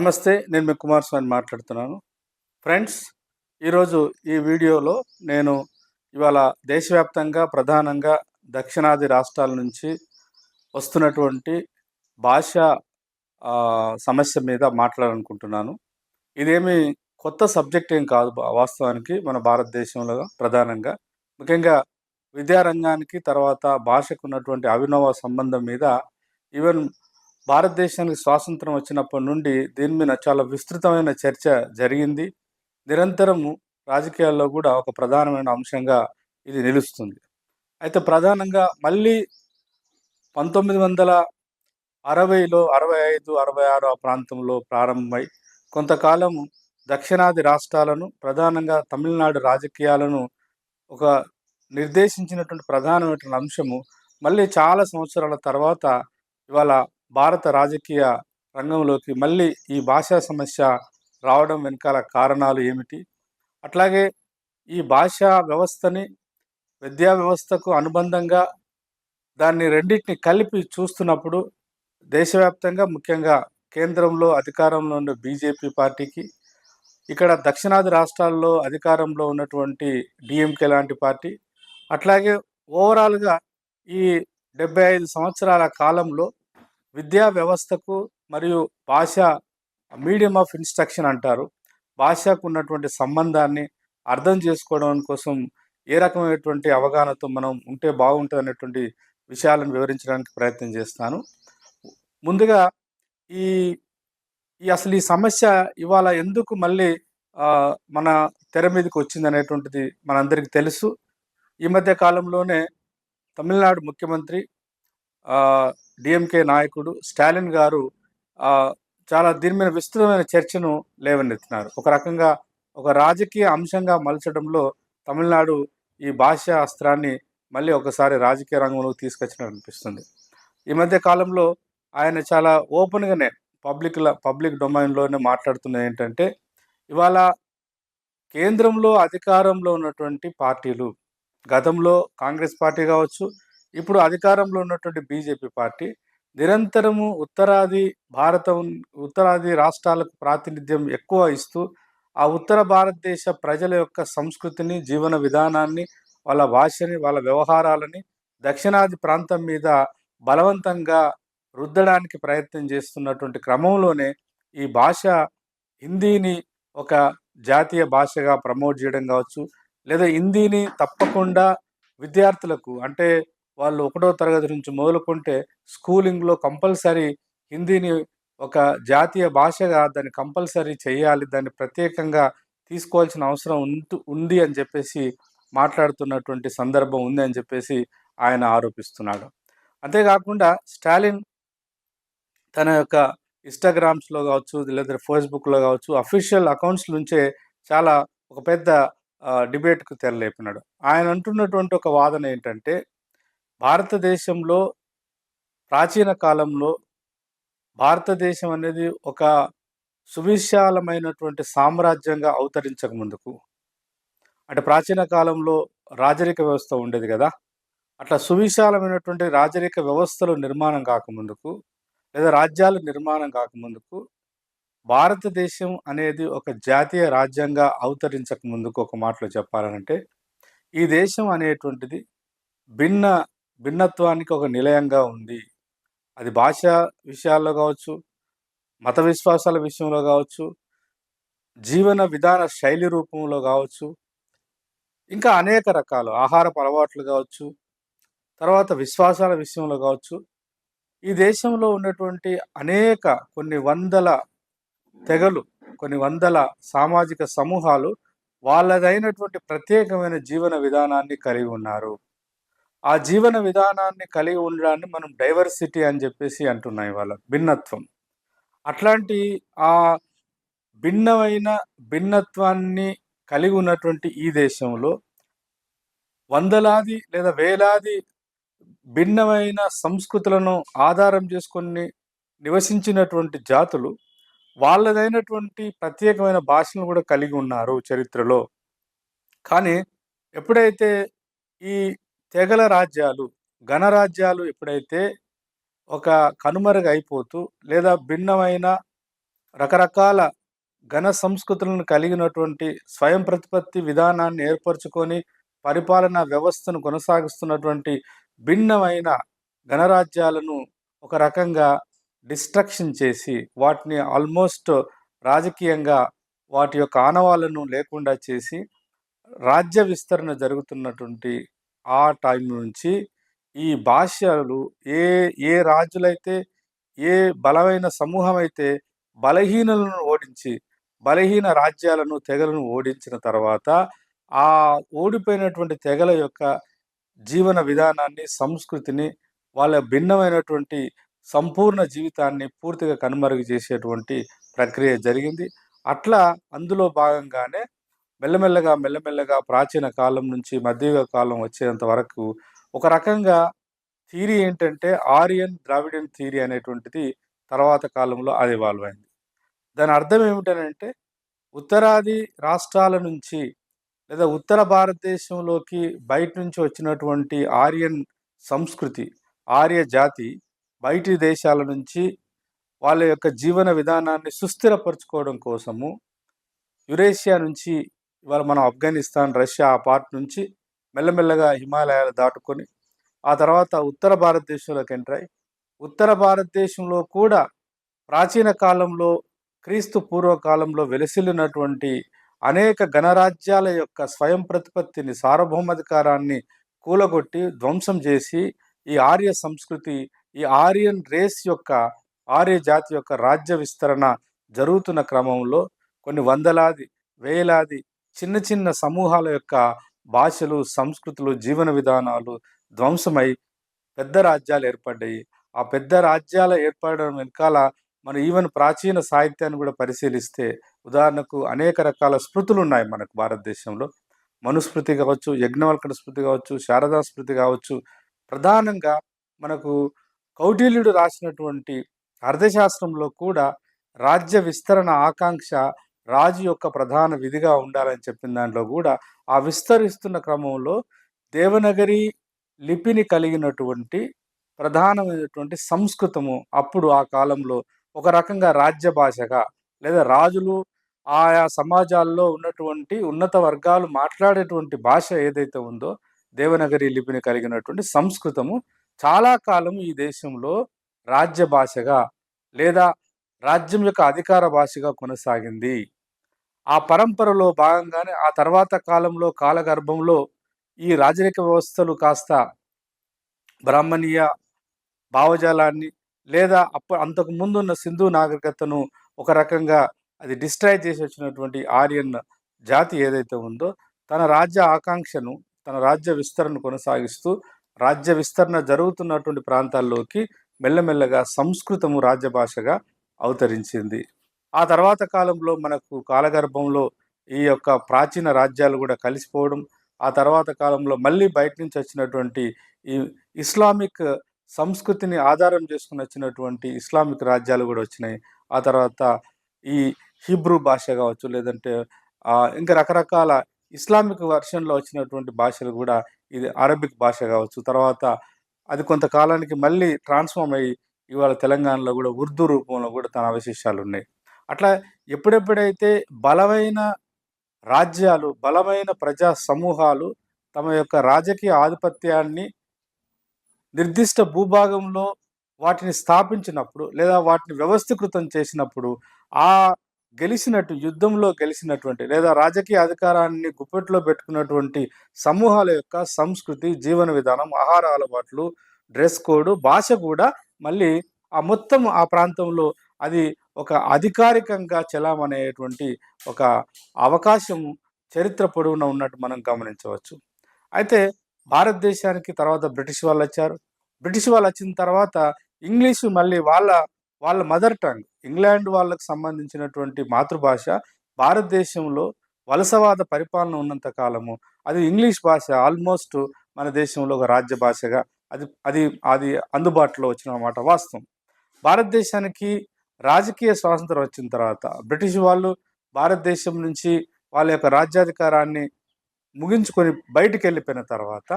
నమస్తే. నేను మీ కుమారస్వామిని మాట్లాడుతున్నాను. ఫ్రెండ్స్, ఈరోజు ఈ వీడియోలో నేను ఇవాళ దేశవ్యాప్తంగా ప్రధానంగా దక్షిణాది రాష్ట్రాల నుంచి వస్తున్నటువంటి భాషా సమస్య మీద మాట్లాడాలనుకుంటున్నాను. ఇదేమి కొత్త సబ్జెక్ట్ ఏం కాదు వాస్తవానికి మన భారతదేశంలో ప్రధానంగా. ముఖ్యంగా విద్యారంగానికి తర్వాత భాషకు ఉన్నటువంటి అవినవ సంబంధం మీద ఈవెన్ భారతదేశానికి స్వాతంత్రం వచ్చినప్పటి నుండి దీని మీద చాలా విస్తృతమైన చర్చ జరిగింది. నిరంతరము రాజకీయాల్లో కూడా ఒక ప్రధానమైన అంశంగా ఇది నిలుస్తుంది. అయితే ప్రధానంగా మళ్ళీ 1960లో 65, 66 ఆ ప్రాంతంలో ప్రారంభమై కొంతకాలం దక్షిణాది రాష్ట్రాలను ప్రధానంగా తమిళనాడు రాజకీయాలను ఒక నిర్దేశించినటువంటి ప్రధానమైనటువంటి అంశము మళ్ళీ చాలా సంవత్సరాల తర్వాత ఇవాళ భారత రాజకీయ రంగంలోకి మళ్ళీ ఈ భాషా సమస్య రావడం వెనకాల కారణాలు ఏమిటి? అట్లాగే ఈ భాషా వ్యవస్థని విద్యా వ్యవస్థకు అనుబంధంగా దాన్ని రెండిటిని కలిపి చూస్తున్నప్పుడు దేశవ్యాప్తంగా ముఖ్యంగా కేంద్రంలో అధికారంలో ఉన్న బీజేపీ పార్టీకి, ఇక్కడ దక్షిణాది రాష్ట్రాల్లో అధికారంలో ఉన్నటువంటి డీఎంకే లాంటి పార్టీ, అట్లాగే ఓవరాల్‌గా ఈ 75 సంవత్సరాల కాలంలో విద్యా వ్యవస్థకు మరియు భాష మీడియం ఆఫ్ ఇన్‌స్ట్రక్షన్ అంటారు. భాషకు ఉన్నటువంటి సంబంధాన్ని అర్థం చేసుకోవడం కోసం ఏ రకమైనటువంటి అవగాహనతో మనం ఉంటే బాగుంటదనేటువంటి విషయాలను వివరించడానికి ప్రయత్నం చేస్తాను. ముందుగా ఈ ఈ అసలు ఈ సమస్య ఇవాళ ఎందుకు మళ్ళీ మన తెర మీదకొచ్చిందనేటువంటిది మనందరికీ తెలుసు. ఈ మధ్య కాలంలోనే తమిళనాడు ముఖ్యమంత్రి డీఎంకే నాయకుడు స్టాలిన్ గారు చాలా దీని మీద విస్తృతమైన చర్చను లేవనెత్తినారు. ఒక రకంగా ఒక రాజకీయ అంశంగా మలచడంలో తమిళనాడు ఈ భాషా అస్త్రాన్ని మళ్ళీ ఒకసారి రాజకీయ రంగంలోకి తీసుకొచ్చినట్టు అనిపిస్తుంది. ఈ మధ్య కాలంలో ఆయన చాలా ఓపెన్‌గానే పబ్లిక్ డొమైన్‌లోనే మాట్లాడుతున్నది ఏంటంటే, ఇవాళ కేంద్రంలో అధికారంలో ఉన్నటువంటి పార్టీలు, గతంలో కాంగ్రెస్ పార్టీ కావచ్చు, ఇప్పుడు అధికారంలో ఉన్నటువంటి బీజేపీ పార్టీ నిరంతరము ఉత్తరాది రాష్ట్రాలకు ప్రాతినిధ్యం ఎక్కువ ఇస్తూ, ఆ ఉత్తర భారతదేశ ప్రజల యొక్క సంస్కృతిని, జీవన విధానాన్ని, వాళ్ళ భాషని, వాళ్ళ వ్యవహారాలని దక్షిణాది ప్రాంతం మీద బలవంతంగా రుద్దడానికి ప్రయత్నం చేస్తున్నటువంటి క్రమంలోనే ఈ భాష హిందీని ఒక జాతీయ భాషగా ప్రమోట్ చేయడం కావచ్చు, లేదా హిందీని తప్పకుండా విద్యార్థులకు అంటే వాళ్ళు 1వ తరగతి నుంచి మొదలుకుంటే స్కూలింగ్‌లో కంపల్సరీ హిందీని ఒక జాతీయ భాషగా దాన్ని కంపల్సరీ చేయాలి. దాన్ని ప్రత్యేకంగా తీసుకోవాల్సిన అవసరం ఉంది అని చెప్పేసి మాట్లాడుతున్నటువంటి సందర్భం ఉంది అని చెప్పేసి ఆయన ఆరోపిస్తున్నాడు. అంతేకాకుండా స్టాలిన్ తన యొక్క ఇన్‌స్టాగ్రామ్స్‌లో కావచ్చు, లేదా ఫేస్‌బుక్‌లో కావచ్చు, అఫీషియల్ అకౌంట్స్ నుంచే చాలా ఒక పెద్ద డిబేట్‌కు తెరలేపినాడు. ఆయన అంటున్నటువంటి ఒక వాదన ఏంటంటే, భారతదేశంలో ప్రాచీన కాలంలో భారతదేశం అనేది ఒక సువిశాలమైనటువంటి సామ్రాజ్యంగా అవతరించక ముందుకు, అంటే ప్రాచీన కాలంలో రాజరిక వ్యవస్థ ఉండేది కదా! అట్లా సువిశాలమైనటువంటి రాజరిక వ్యవస్థలు నిర్మాణం కాకముందుకు, లేదా రాజ్యాలు నిర్మాణం కాకముందుకు, భారతదేశం అనేది ఒక జాతీయ రాజ్యంగా అవతరించక ముందుకు ఒక మాటలో చెప్పాలనంటే, ఈ దేశం అనేటువంటిది భిన్నత్వానికి ఒక నిలయంగా ఉంది. అది భాషా విషయాల్లో కావచ్చు, మత విశ్వాసాల విషయంలో కావచ్చు, జీవన విధాన శైలి రూపంలో కావచ్చు, ఇంకా అనేక రకాలు ఆహారపు అలవాట్లు కావచ్చు, తర్వాత విశ్వాసాల విషయంలో కావచ్చు, ఈ దేశంలో ఉన్నటువంటి అనేక కొన్ని వందల తెగలు, కొన్ని వందల సామాజిక సమూహాలు వాళ్ళదైనటువంటి ప్రత్యేకమైన జీవన విధానాన్ని కలిగి ఉన్నారు. ఆ జీవన విధానాన్ని కలిగి ఉండడాన్ని మనం డైవర్సిటీ అని చెప్పేసి అంటున్నాం ఇవాళ, భిన్నత్వం. అట్లాంటి ఆ భిన్నత్వాన్ని కలిగి ఉన్నటువంటి ఈ దేశంలో వందలాది లేదా వేలాది భిన్నమైన సంస్కృతులను ఆధారం చేసుకొని నివసించినటువంటి జాతులు వాళ్ళదైనటువంటి ప్రత్యేకమైన భాషను కూడా కలిగి ఉన్నారు చరిత్రలో. కానీ ఎప్పుడైతే ఈ తెగల రాజ్యాలు, గణరాజ్యాలు ఎప్పుడైతే ఒక కనుమరుగైపోతూ లేదా భిన్నమైన రకరకాల ఘన సంస్కృతులను కలిగినటువంటి స్వయం ప్రతిపత్తి విధానాన్ని ఏర్పరచుకొని పరిపాలనా వ్యవస్థను కొనసాగిస్తున్నటువంటి భిన్నమైన గణరాజ్యాలను ఒక రకంగా డిస్ట్రక్షన్ చేసి వాటిని ఆల్మోస్ట్ రాజకీయంగా వాటి యొక్క ఆనవాళ్ళను లేకుండా చేసి రాజ్య విస్తరణ జరుగుతున్నటువంటి ఆ టైం నుంచి ఈ భాషలు ఏ ఏ రాజులైతే ఏ బలమైన సమూహం అయితే బలహీనులను ఓడించి బలహీన రాజ్యాలను తెగలను ఓడించిన తర్వాత ఆ ఓడిపోయినటువంటి తెగల యొక్క జీవన విధానాన్ని సంస్కృతిని వాళ్ళ భిన్నమైనటువంటి సంపూర్ణ జీవితాన్ని పూర్తిగా కనుమరుగు చేసేటువంటి ప్రక్రియ జరిగింది. అట్లా అందులో భాగంగానే మెల్లమెల్లగా, మెల్లమెల్లగా ప్రాచీన కాలం నుంచి మధ్యయుగ కాలం వచ్చేంత వరకు ఒక రకంగా థియరీ ఏంటంటే ఆరియన్, ద్రావిడియన్ థియరీ అనేటువంటిది తర్వాత కాలంలో అది ఎవాల్వ్ అయింది. దాని అర్థం ఏమిటనంటే ఉత్తరాది రాష్ట్రాల నుంచి లేదా ఉత్తర భారతదేశంలోకి బయట నుంచి వచ్చినటువంటి ఆరియన్ సంస్కృతి, ఆర్య జాతి బయటి దేశాల నుంచి వాళ్ళ యొక్క జీవన విధానాన్ని సుస్థిరపరచుకోవడం కోసము యురేషియా నుంచి ఇవాళ మనం ఆఫ్ఘనిస్తాన్, రష్యా ఆ పార్ట్ నుంచి మెల్లమెల్లగా హిమాలయాలు దాటుకొని ఆ తర్వాత ఉత్తర భారతదేశంలోకి ఎంటర్ అయ్యి ఉత్తర భారతదేశంలో కూడా ప్రాచీన కాలంలో క్రీస్తు పూర్వకాలంలో వెలసిల్లినటువంటి అనేక గణరాజ్యాల యొక్క స్వయం ప్రతిపత్తిని, సార్వభౌమాధికారాన్ని కూలగొట్టి ధ్వంసం చేసి ఈ ఆర్య సంస్కృతి, ఈ ఆర్యన్ రేస్ యొక్క ఆర్య జాతి యొక్క రాజ్య విస్తరణ జరుగుతున్న క్రమంలో కొన్ని వందలాది, వేలాది చిన్న చిన్న సమూహాల యొక్క భాషలు, సంస్కృతులు, జీవన విధానాలు ధ్వంసమై పెద్ద రాజ్యాలు ఏర్పడ్డాయి. ఆ పెద్ద రాజ్యాలు ఏర్పడడం వెనకాల మనం ఈవెన్ ప్రాచీన సాహిత్యాన్ని కూడా పరిశీలిస్తే ఉదాహరణకు అనేక రకాల స్మృతులు ఉన్నాయి మనకు భారతదేశంలో. మనుస్మృతి కావచ్చు, యజ్ఞవల్కన స్మృతి కావచ్చు, శారదా స్మృతి కావచ్చు. ప్రధానంగా మనకు కౌటిల్యుడు రాసినటువంటి అర్థశాస్త్రంలో కూడా రాజ్య విస్తరణ ఆకాంక్ష రాజు యొక్క ప్రధాన విధిగా ఉండాలని చెప్పిన దాంట్లో కూడా ఆ విస్తరిస్తున్న క్రమంలో దేవనగరి లిపిని కలిగినటువంటి ప్రధానమైనటువంటి సంస్కృతము అప్పుడు ఆ కాలంలో ఒక రకంగా రాజ్య భాషగా లేదా రాజులు ఆయా సమాజాల్లో ఉన్నటువంటి ఉన్నత వర్గాలు మాట్లాడేటువంటి భాష ఏదైతే ఉందో దేవనగరి లిపిని కలిగినటువంటి సంస్కృతము చాలా కాలం ఈ దేశంలో రాజ్య భాషగా లేదా రాజ్యం యొక్క అధికార భాషగా కొనసాగింది. ఆ పరంపరలో భాగంగానే ఆ తర్వాత కాలంలో కాలగర్భంలో ఈ రాజరిక వ్యవస్థలు కాస్త బ్రాహ్మణీయ భావజాలాన్ని లేదా అంతకు ముందున్న సింధు నాగరికతను ఒక రకంగా అది డిస్ట్రాయ్ చేసి వచ్చినటువంటి ఆర్యన్ జాతి ఏదైతే ఉందో తన రాజ్య ఆకాంక్షను, తన రాజ్య విస్తరణ కొనసాగిస్తూ రాజ్య విస్తరణ జరుగుతున్నటువంటి ప్రాంతాల్లోకి మెల్లమెల్లగా సంస్కృతము రాజ్య భాషగా అవతరించింది. ఆ తర్వాత కాలంలో మనకు కాలగర్భంలో ఈ యొక్క ప్రాచీన రాజ్యాలు కూడా కలిసిపోవడం, ఆ తర్వాత కాలంలో మళ్ళీ బయట నుంచి వచ్చినటువంటి ఈ ఇస్లామిక్ సంస్కృతిని ఆధారం చేసుకుని వచ్చినటువంటి ఇస్లామిక్ రాజ్యాలు కూడా వచ్చినాయి. ఆ తర్వాత ఈ హీబ్రూ భాష కావచ్చు, లేదంటే ఇంకా రకరకాల ఇస్లామిక్ వర్షన్లో వచ్చినటువంటి భాషలు కూడా ఇది అరబిక్ భాష కావచ్చు. తర్వాత అది కొంతకాలానికి మళ్ళీ ట్రాన్స్ఫార్మ్ అయ్యి ఇవాళ తెలంగాణలో కూడా ఉర్దూ రూపంలో కూడా తన అవశేషాలు ఉన్నాయి. అట్లా ఎప్పుడెప్పుడైతే బలమైన రాజ్యాలు, బలమైన ప్రజా సమూహాలు తమ యొక్క రాజకీయ ఆధిపత్యాన్ని నిర్దిష్ట భూభాగంలో వాటిని స్థాపించినప్పుడు లేదా వాటిని వ్యవస్థీకృతం చేసినప్పుడు ఆ యుద్ధంలో గెలిచినటువంటి లేదా రాజకీయ అధికారాన్ని గుప్పెట్లో పెట్టుకున్నటువంటి సమూహాల యొక్క సంస్కృతి, జీవన విధానం, ఆహార అలవాట్లు, డ్రెస్ కోడ్, భాష కూడా మళ్ళీ మొత్తం ఆ ప్రాంతంలో అది ఒక అధికారికంగా చెలామనేటువంటి ఒక అవకాశం చరిత్ర పొడవునా ఉన్నట్టు మనం గమనించవచ్చు. అయితే భారతదేశానికి తర్వాత బ్రిటిష్ వాళ్ళు వచ్చారు. బ్రిటిష్ వాళ్ళు వచ్చిన తర్వాత ఇంగ్లీషు మళ్ళీ వాళ్ళ మదర్ టంగ్, ఇంగ్లాండ్ వాళ్ళకు సంబంధించినటువంటి మాతృభాష. భారతదేశంలో వలసవాద పరిపాలన ఉన్నంత కాలము అది ఇంగ్లీష్ భాష ఆల్మోస్ట్ మన దేశంలో ఒక రాజ్య భాషగా అది అది అది అందుబాటులో వచ్చిన మాట వాస్తవం. భారతదేశానికి రాజకీయ స్వాతంత్రం వచ్చిన తర్వాత బ్రిటిష్ వాళ్ళు భారతదేశం నుంచి వాళ్ళ యొక్క రాజ్యాధికారాన్ని ముగించుకొని బయటికి వెళ్ళిపోయిన తర్వాత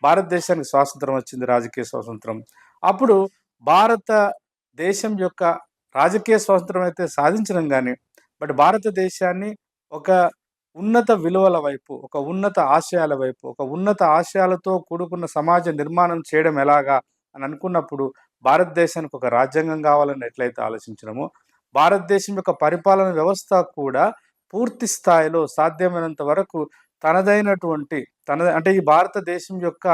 భారతదేశానికి స్వాతంత్రం వచ్చింది, రాజకీయ స్వాతంత్రం. అప్పుడు భారతదేశం యొక్క రాజకీయ స్వాతంత్రం అయితే సాధించడం గానీ, బట్ భారతదేశాన్ని ఒక ఉన్నత విలువల వైపు, ఒక ఉన్నత ఆశయాల వైపు, ఒక ఉన్నత ఆశయాలతో కూడుకున్న సమాజ నిర్మాణం చేయడం ఎలాగా అని అనుకున్నప్పుడు, భారతదేశానికి ఒక రాజ్యాంగం కావాలని ఎట్లయితే ఆలోచించినామో, భారతదేశం యొక్క పరిపాలన వ్యవస్థ కూడా పూర్తి స్థాయిలో సాధ్యమైనంత వరకు తనదైనటువంటి అంటే ఈ భారతదేశం యొక్క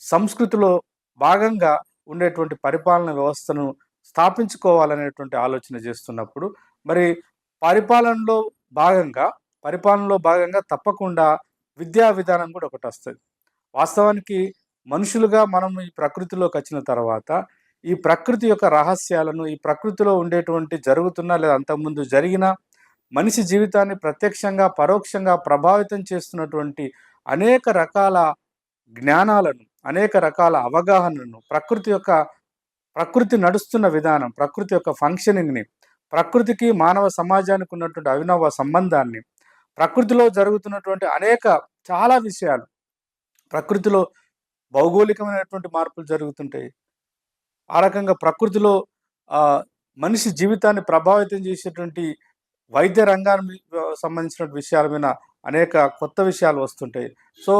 సంస్కృతిలో భాగంగా ఉండేటువంటి పరిపాలన వ్యవస్థను స్థాపించుకోవాలనేటువంటి ఆలోచన చేస్తున్నప్పుడు, మరి పరిపాలనలో భాగంగా పరిపాలనలో భాగంగా తప్పకుండా విద్యా విధానం కూడా ఒకటొస్తది. వాస్తవానికి మనుషులుగా మనం ఈ ప్రకృతిలోకొచ్చిన తర్వాత, ఈ ప్రకృతి యొక్క రహస్యాలను, ఈ ప్రకృతిలో ఉండేటువంటి జరుగుతున్న లేదా అంతకుముందు జరిగిన మనిషి జీవితాన్ని ప్రత్యక్షంగా, పరోక్షంగా ప్రభావితం చేస్తున్నటువంటి అనేక రకాల జ్ఞానాలను, అనేక రకాల అవగాహనలను, ప్రకృతి నడుస్తున్న విధానం, ప్రకృతి యొక్క ఫంక్షనింగ్‌ని, ప్రకృతికి మానవ సమాజానికి ఉన్నటువంటి అవినవ సంబంధాన్ని, ప్రకృతిలో జరుగుతున్నటువంటి చాలా విషయాలు, ప్రకృతిలో భౌగోళికమైనటువంటి మార్పులు జరుగుతుంటాయి. ఆ రకంగా ప్రకృతిలో ఆహ్, మనిషి జీవితాన్ని ప్రభావితం చేసేటువంటి వైద్య రంగానికి సంబంధించిన విషయాల మీద అనేక కొత్త విషయాలు వస్తుంటాయి. సో,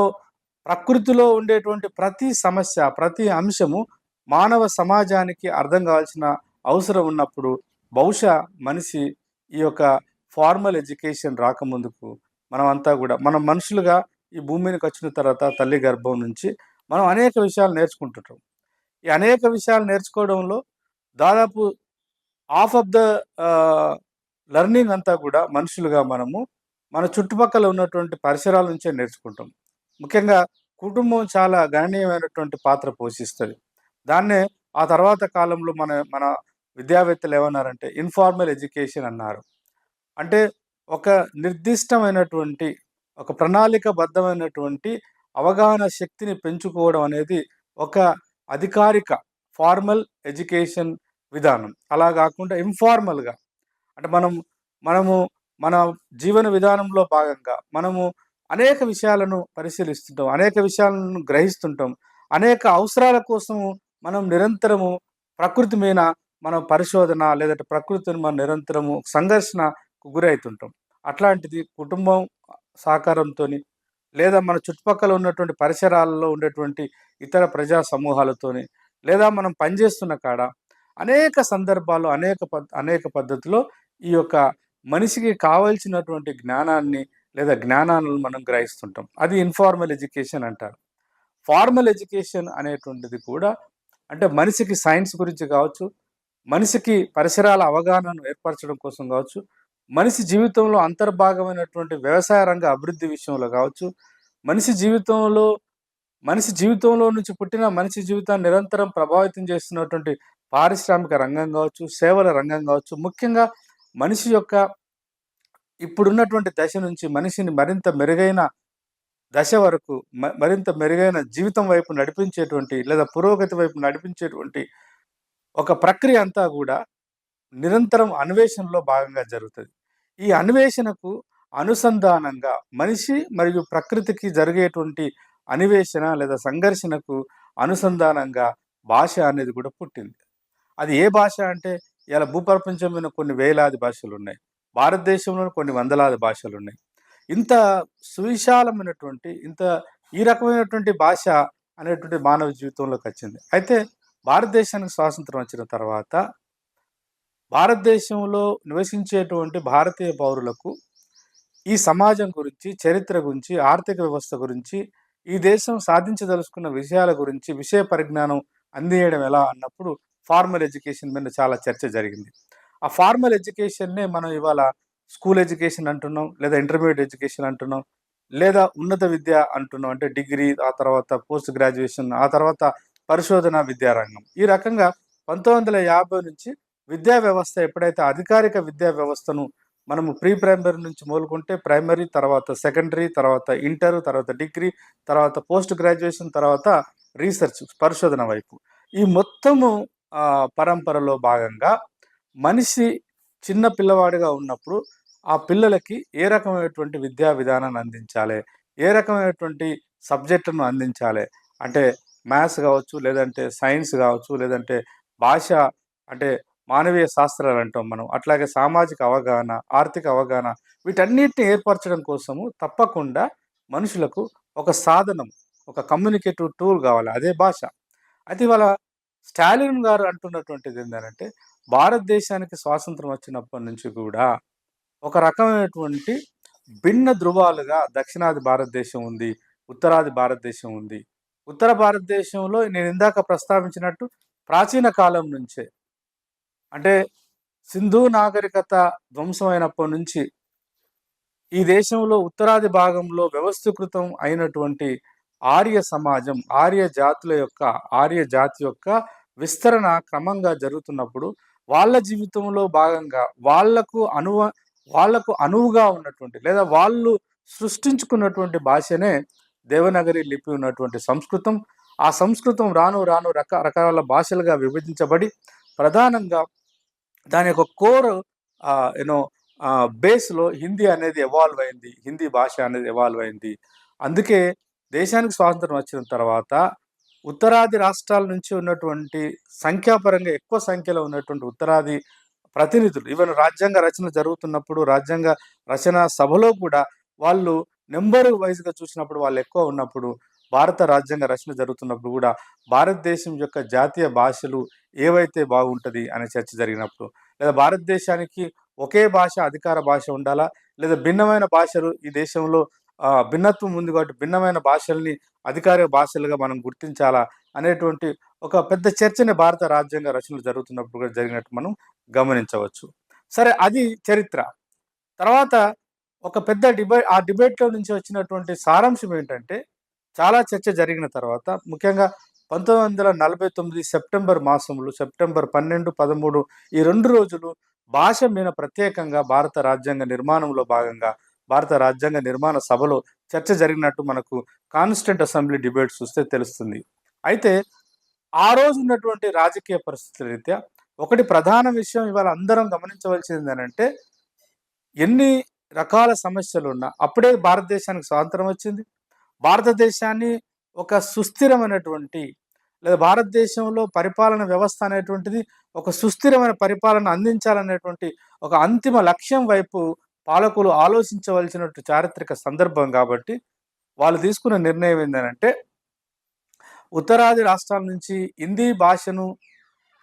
ప్రకృతిలో ఉండేటువంటి ప్రతి సమస్య, ప్రతి అంశము మానవ సమాజానికి అర్థం కావాల్సిన అవసరం ఉన్నప్పుడు, బహుశా మనిషి ఈ యొక్క ఫార్మల్ ఎడ్యుకేషన్ రాకముందుకు మనమంతా గూడా మనం మనుషులుగా ఈ భూమి మీదకొచ్చిన తర్వాత తల్లి గర్భం నుంచి మనం అనేక విషయాలు నేర్చుకుంటుంటాం. ఈ అనేక విషయాలు నేర్చుకోవడంలో దాదాపు హాఫ్ ఆఫ్ ద ఆహ్, లెర్నింగ్ అంతా గూడా మనుషులుగా మనము మన చుట్టుపక్కల ఉన్నటువంటి పరిసరాల నుంచే నేర్చుకుంటాం. ముఖ్యంగా కుటుంబం చాలా గణనీయమైనటువంటి పాత్ర పోషిస్తది. దాన్నే ఆ తర్వాత కాలంలో మన మన విద్యావేత్తలు ఏమన్నారంటే ఇన్‌ఫార్మల్ ఎడ్యుకేషన్ అన్నారు. అంటే ఒక నిర్దిష్టమైనటువంటి, ఒక ప్రణాళికబద్ధమైనటువంటి అవగాహన శక్తిని పెంచుకోవడం అనేది ఒక అధికారిక ఫార్మల్ ఎడ్యుకేషన్ విధానం. అలా గాకుండా ఇన్‌ఫార్మల్‌గా అంటే మనము మన జీవన విధానంలో భాగంగా మనము అనేక విషయాలను పరిశీలిస్తుంటాం. అనేక విషయాలను గ్రహిస్తుంటాం. అనేక అవసరాల కోసము మనం నిరంతరము ప్రకృతి మీద మనం పరిశోధన లేదంటే ప్రకృతిని మనం నిరంతరము సంఘర్షణకు గురైతుంటాం. అట్లాంటిది కుటుంబం సహకారంతోని లేదా మన చుట్టుపక్కల ఉన్నటువంటి పరిసరాలలో ఉండేటువంటి ఇతర ప్రజా సమూహాలతోని లేదా మనం పనిచేస్తున్న కాడ అనేక సందర్భాల్లో అనేక పద్ధతిలో ఈ యొక్క మనిషికి కావాల్సినటువంటి జ్ఞానాన్ని లేదా జ్ఞానాలను మనం గ్రహిస్తుంటాం. అది ఇన్‌ఫార్మల్ ఎడ్యుకేషన్ అంటారు. ఫార్మల్ ఎడ్యుకేషన్ అనేటువంటిది కూడా అంటే మనిషికి సైన్స్ గురించి కావచ్చు, మనిషికి పరిసరాల అవగాహనను ఏర్పరచడం కోసం కావచ్చు, మనిషి జీవితంలో అంతర్భాగమైనటువంటి వ్యవసాయ రంగ అభివృద్ధి విషయంలో కావచ్చు, మనిషి జీవితంలో మనిషి జీవితంలో నుంచి పుట్టిన మనిషి జీవితాన్ని నిరంతరం ప్రభావితం చేస్తున్నటువంటి పారిశ్రామిక రంగం కావచ్చు, సేవల రంగం కావచ్చు, ముఖ్యంగా మనిషి యొక్క ఇప్పుడున్నటువంటి దశ నుంచి మనిషిని మరింత మెరుగైన దశ వరకు మరింత మెరుగైన జీవితం వైపు నడిపించేటువంటి లేదా పురోగతి వైపు నడిపించేటువంటి ఒక ప్రక్రియ అంతా గూడా నిరంతరం అన్వేషణలో భాగంగా జరుగుతది. ఈ అన్వేషణకు అనుసంధానంగా మనిషి మరియు ప్రకృతికి జరిగేటువంటి అన్వేషణ లేదా సంఘర్షణకు అనుసంధానంగా భాష అనేది కూడా పుట్టింది. అది ఏ భాష అంటే ఇయాల భూప్రపంచం మీద కొన్ని వేలాది భాషలున్నాయి. భారతదేశంలో కొన్ని వందలాది భాషలున్నాయి. ఇంత సువిశాలమైనటువంటి ఈ రకమైనటువంటి భాష అనేటువంటి మానవ జీవితంలోకొచ్చింది. అయితే భారతదేశానికి స్వాతంత్రం వచ్చిన తర్వాత భారతదేశంలో నివసించేటువంటి భారతీయ పౌరులకు ఈ సమాజం గురించి, చరిత్ర గురించి, ఆర్థిక వ్యవస్థ గురించి, ఈ దేశం సాధించదలుచుకున్న విషయాల గురించి విషయ పరిజ్ఞానం అందియడం ఎలా అన్నప్పుడు ఫార్మల్ ఎడ్యుకేషన్ మీద చాలా చర్చ జరిగింది. ఆ ఫార్మల్ ఎడ్యుకేషన్‌నే మనం ఇవాళ స్కూల్ ఎడ్యుకేషన్ అంటున్నాం, లేదా ఇంటర్మీడియేట్ ఎడ్యుకేషన్ అంటున్నాం, లేదా ఉన్నత విద్య అంటున్నాం. అంటే డిగ్రీ, ఆ తర్వాత పోస్ట్ గ్రాడ్యుయేషన్, ఆ తర్వాత పరిశోధన విద్యారంగం. ఈ రకంగా 1950 నుంచి విద్యా వ్యవస్థ ఎప్పుడైతే అధికారిక విద్యా వ్యవస్థను మనము ప్రీ ప్రైమరీ నుంచి మొదలుకుంటే ప్రైమరీ, తర్వాత సెకండరీ, తర్వాత ఇంటర్, తర్వాత డిగ్రీ, తర్వాత పోస్ట్ గ్రాడ్యుయేషన్, తర్వాత రీసెర్చ్ పరిశోధన వైపు. ఈ మొత్తము పరంపరలో భాగంగా మనిషి చిన్న పిల్లవాడిగా ఉన్నప్పుడు ఆ పిల్లలకి ఏ రకమైనటువంటి విద్యా విధానాన్ని అందించాలి, ఏ రకమైనటువంటి సబ్జెక్టును అందించాలి అంటే మ్యాథ్స్ కావచ్చు, లేదంటే సైన్స్ కావచ్చు, లేదంటే భాష అంటే మానవీయ శాస్త్రాలు అంటాం మనం. అట్లాగే సామాజిక అవగాహన, ఆర్థిక అవగాహన వీటన్నిటిని ఏర్పరచడం కోసము తప్పకుండా మనుషులకు ఒక సాధనం, ఒక కమ్యూనికేటివ్ టూల్ కావాలి. అదే భాష. అయితే ఇవాళ స్టాలిన్ గారు అంటున్నటువంటిది ఏందనంటే, భారతదేశానికి స్వాతంత్రం వచ్చినప్పటి నుంచి కూడా ఒక రకమైనటువంటి భిన్న ధృవాలుగా దక్షిణాది భారతదేశం ఉంది, ఉత్తరాది భారతదేశం ఉంది. ఉత్తర భారతదేశంలో నేను ఇందాక ప్రస్తావించినట్టు ప్రాచీన కాలం నుంచే, అంటే సింధు నాగరికత ధ్వంసమైనప్పటి నుంచి ఈ దేశంలో ఉత్తరాది భాగంలో వ్యవస్థీకృతం అయినటువంటి ఆర్య సమాజం, ఆర్య జాతి యొక్క విస్తరణ క్రమంగా జరుగుతున్నప్పుడు వాళ్ళ జీవితంలో భాగంగా వాళ్లకు అనువుగా ఉన్నటువంటి లేదా వాళ్ళు సృష్టించుకున్నటువంటి భాషనే దేవనాగరి లిపి ఉన్నటువంటి సంస్కృతం. ఆ సంస్కృతం రాను రాను రకరకాల భాషలుగా విభజించబడి ప్రధానంగా దాని యొక్క కోర్ యూనో బేస్లో హిందీ అనేది ఎవాల్వ్ అయింది, హిందీ భాష అనేది ఎవాల్వ్ అయింది. అందుకే దేశానికి స్వాతంత్రం వచ్చిన తర్వాత ఉత్తరాది రాష్ట్రాల నుంచి ఉన్నటువంటి సంఖ్యాపరంగా ఎక్కువ సంఖ్యలో ఉన్నటువంటి ఉత్తరాది ప్రతినిధులు, ఈవెన్ రాజ్యాంగ రచన జరుగుతున్నప్పుడు రాజ్యాంగ రచన సభలో కూడా వాళ్ళు నెంబర్ వైజ్గా చూసినప్పుడు వాళ్ళు ఎక్కువ ఉన్నప్పుడు, భారత రాజ్యాంగ రచన జరుగుతున్నప్పుడు కూడా భారతదేశం యొక్క జాతీయ భాషలు ఏవైతే బాగుంటుంది అనే చర్చ జరిగినప్పుడు, లేదా భారతదేశానికి ఒకే భాష అధికార భాష ఉండాలా, లేదా భిన్నమైన భాషలు ఈ దేశంలో భిన్నత్వం ఉంది కాబట్టి భిన్నమైన భాషల్ని అధికారిక భాషలుగా మనం గుర్తించాలా అనేటువంటి ఒక పెద్ద చర్చని భారత రాజ్యాంగ రచనలు జరుగుతున్నప్పుడు కూడా జరిగినట్టు మనం గమనించవచ్చు. సరే, అది చరిత్ర. తర్వాత ఒక పెద్ద ఆ డిబేట్లో నుంచి వచ్చినటువంటి సారాంశం ఏంటంటే, చాలా చర్చ జరిగిన తర్వాత ముఖ్యంగా 1949 సెప్టెంబర్ మాసంలో సెప్టెంబర్ 12, 13 ఈ 2 రోజులు భాష మీద ప్రత్యేకంగా భారత రాజ్యాంగ నిర్మాణంలో భాగంగా భారత రాజ్యాంగ నిర్మాణ సభలో చర్చ జరిగినట్టు మనకు కాన్స్టిట్యూంట్ అసెంబ్లీ డిబేట్ చూస్తే తెలుస్తుంది. అయితే ఆ రోజు ఉన్నటువంటి రాజకీయ పరిస్థితుల రీత్యా ఒకటి ప్రధాన విషయం ఇవాళ అందరం గమనించవలసింది ఏంటంటే, ఎన్ని రకాల సమస్యలు ఉన్నా అప్పుడే భారతదేశానికి స్వాతంత్రం వచ్చింది. భారతదేశాన్ని ఒక సుస్థిరమైనటువంటి లేదా భారతదేశంలో పరిపాలన వ్యవస్థ అనేటువంటిది ఒక సుస్థిరమైన పరిపాలన అందించాలనేటువంటి ఒక అంతిమ లక్ష్యం వైపు పాలకులు ఆలోచించవలసినట్టు చారిత్రక సందర్భం కాబట్టి వాళ్ళు తీసుకున్న నిర్ణయం ఏంటంటే, ఉత్తరాది రాష్ట్రాల నుంచి హిందీ భాషను